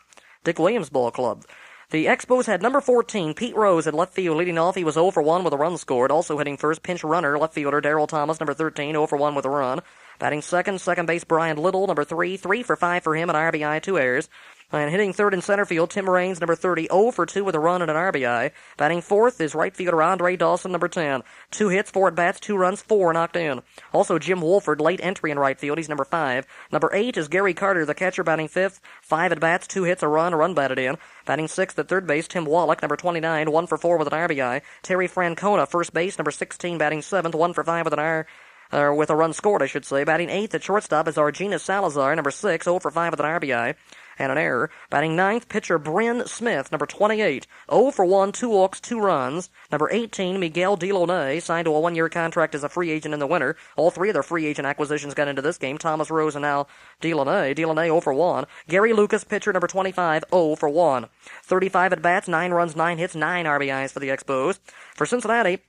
Speaker 1: Dick Williams Ball Club. The Expos had number 14, Pete Rose, at left field leading off. He was 0 for 1 with a run scored. Also hitting first, pinch runner, left fielder Darryl Thomas, number 13, 0 for 1 with a run. Batting second base Brian Little, number 3, 3 for 5 for him, an RBI, 2 errors. And hitting third in center field, Tim Raines, number 30, 0 for 2 with a run and an RBI. Batting fourth is right fielder Andre Dawson, number 10. 2 hits, 4 at-bats, 2 runs, 4 knocked in. Also Jim Wolford, late entry in right field. He's number 5. Number 8 is Gary Carter, the catcher, batting fifth. 5 at-bats, 2 hits, a run batted in. Batting sixth at third base, Tim Wallach, number 29, 1 for 4 with an RBI. Terry Francona, first base, number 16, batting seventh, 1 for 5 with with a run scored, I should say. Batting eighth at shortstop is Argina Salazar, number 6, 0 for 5 with an RBI and an error. Batting ninth, pitcher Bryn Smith, number 28, 0 for 1, 2 walks, 2 runs. Number 18, Miguel Delaunay, signed to a 1-year contract as a free agent in the winter. All 3 of their free agent acquisitions got into this game. Thomas Rose and now Delaunay. Delaunay 0 for 1. Gary Lucas, pitcher number 25, 0 for 1. 35 at-bats, 9 runs, 9 hits, 9 RBIs for the Expos. For Cincinnati,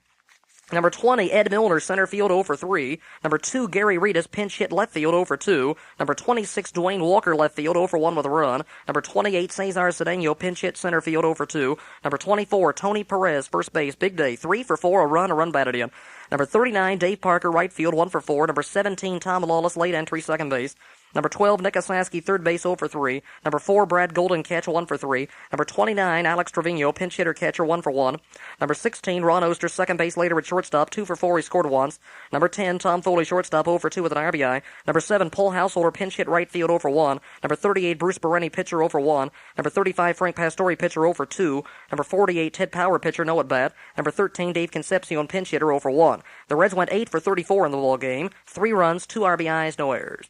Speaker 1: number 20, Ed Milner, center field, 0 for 3. Number 2, Gary Reedus, pinch hit left field, 0 for 2. Number 26, Dwayne Walker, left field, 0 for 1 with a run. Number 28, Cesar Cedeno, pinch hit center field, 0 for 2. Number 24, Tony Perez, first base, big day, 3 for 4, a run batted in. Number 39, Dave Parker, right field, 1 for 4. Number 17, Tom Lawless, late entry, second base. Number 12, Nick Osaski, third base, 0 for 3. Number 4, Brad Golden, catch, 1 for 3. Number 29, Alex Trevino, pinch hitter, catcher, 1 for 1. Number 16, Ron Oster, second base, later at shortstop, 2 for 4, he scored once. Number 10, Tom Foley, shortstop, 0 for 2 with an RBI. Number 7, Paul Householder, pinch hit right field, 0 for 1. Number 38, Bruce Bereni, pitcher, 0 for 1. Number 35, Frank Pastore, pitcher, 0 for 2. Number 48, Ted Power, pitcher, no at bat. Number 13, Dave Concepcion, pinch hitter, 0 for 1. The Reds went 8 for 34 in the ball game, 3 runs, 2 RBIs, no errors.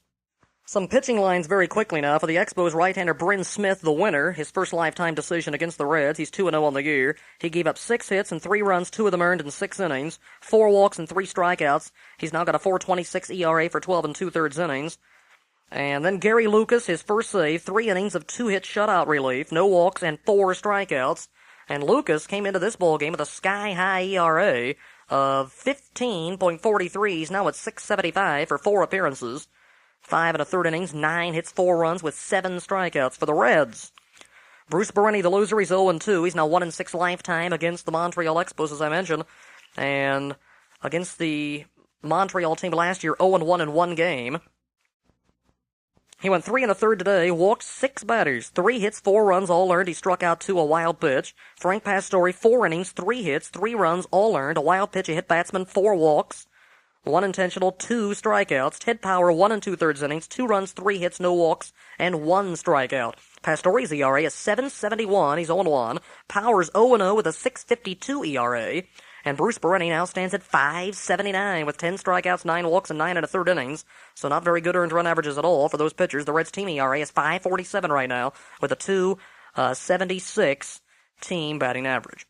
Speaker 1: Some pitching lines very quickly now. For the Expos, right-hander Bryn Smith, the winner. His first lifetime decision against the Reds. He's 2-0 on the year. He gave up 6 hits and 3 runs, 2 of them earned in 6 innings. 4 walks and 3 strikeouts. He's now got a 4.26 ERA for 12 2/3 innings. And then Gary Lucas, his first save, 3 innings of 2-hit shutout relief, no walks and 4 strikeouts. And Lucas came into this ball game with a sky-high ERA of 15.43. He's now at 6.75 for 4 appearances. 5 1/3 innings, 9 hits, 4 runs with 7 strikeouts for the Reds. Bruce Bereni, the loser, he's 0-2. He's now 1-6 lifetime against the Montreal Expos, as I mentioned. And against the Montreal team last year, 0-1 in 1 game. He went 3 1/3 today, walked 6 batters, 3 hits, 4 runs, all earned. He struck out 2, a wild pitch. Frank Pastore, 4 innings, 3 hits, 3 runs, all earned. A wild pitch, a hit batsman, 4 walks. 1 intentional, 2 strikeouts. Ted Power, 1 2/3 innings, 2 runs, 3 hits, no walks, and 1 strikeout. Pastore's ERA is 7.71. He's 0-1. Power's 0-0 with a 6.52 ERA. And Bruce Bereni now stands at 5.79 with 10 strikeouts, 9 walks, and 9 1/3 innings. So not very good earned run averages at all for those pitchers. The Reds' team ERA is 5.47 right now with a 2.76 team batting average.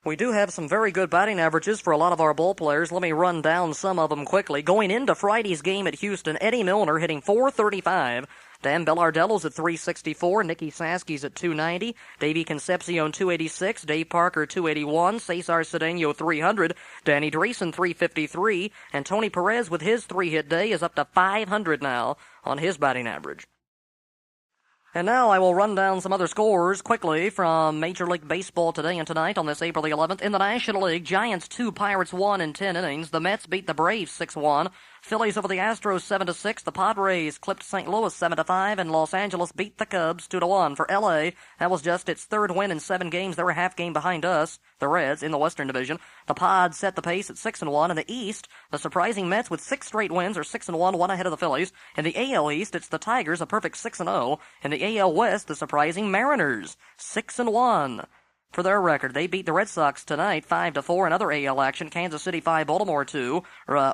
Speaker 1: We do have some very good batting averages for a lot of our ball players. Let me run down some of them quickly. Going into Friday's game at Houston, Eddie Milner hitting .435. Dan Bellardello's at .364. Nicky Saski's at .290. Davey Concepcion .286. Dave Parker .281. Cesar Cedeno .300. Danny Dreesen .353. And Tony Perez with his 3-hit day is up to .500 now on his batting average. And now I will run down some other scores quickly from Major League Baseball today and tonight on this April the 11th. In the National League, Giants 2, Pirates 1 in 10 innings. The Mets beat the Braves 6-1. Phillies over the Astros 7-6. The Padres clipped St. Louis 7-5. And Los Angeles beat the Cubs 2-1. For L.A., that was just its 3rd win in 7 games. They were a half game behind us, the Reds, in the Western Division. The Pods set the pace at 6-1. In the East, the surprising Mets with 6 straight wins are 6-1, 1 ahead of the Phillies. In the AL East, it's the Tigers, a perfect 6-0. In the AL West, the surprising Mariners, 6-1. For their record, they beat the Red Sox tonight 5-4. In other AL action, Kansas City 5, Baltimore 2.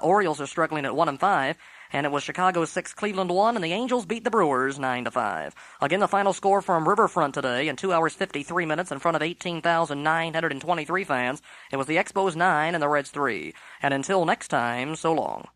Speaker 1: Orioles are struggling at 1-5. And it was Chicago 6, Cleveland 1, and the Angels beat the Brewers 9-5. Again, the final score from Riverfront today in 2 hours 53 minutes in front of 18,923 fans. It was the Expos 9 and the Reds 3. And until next time, so long.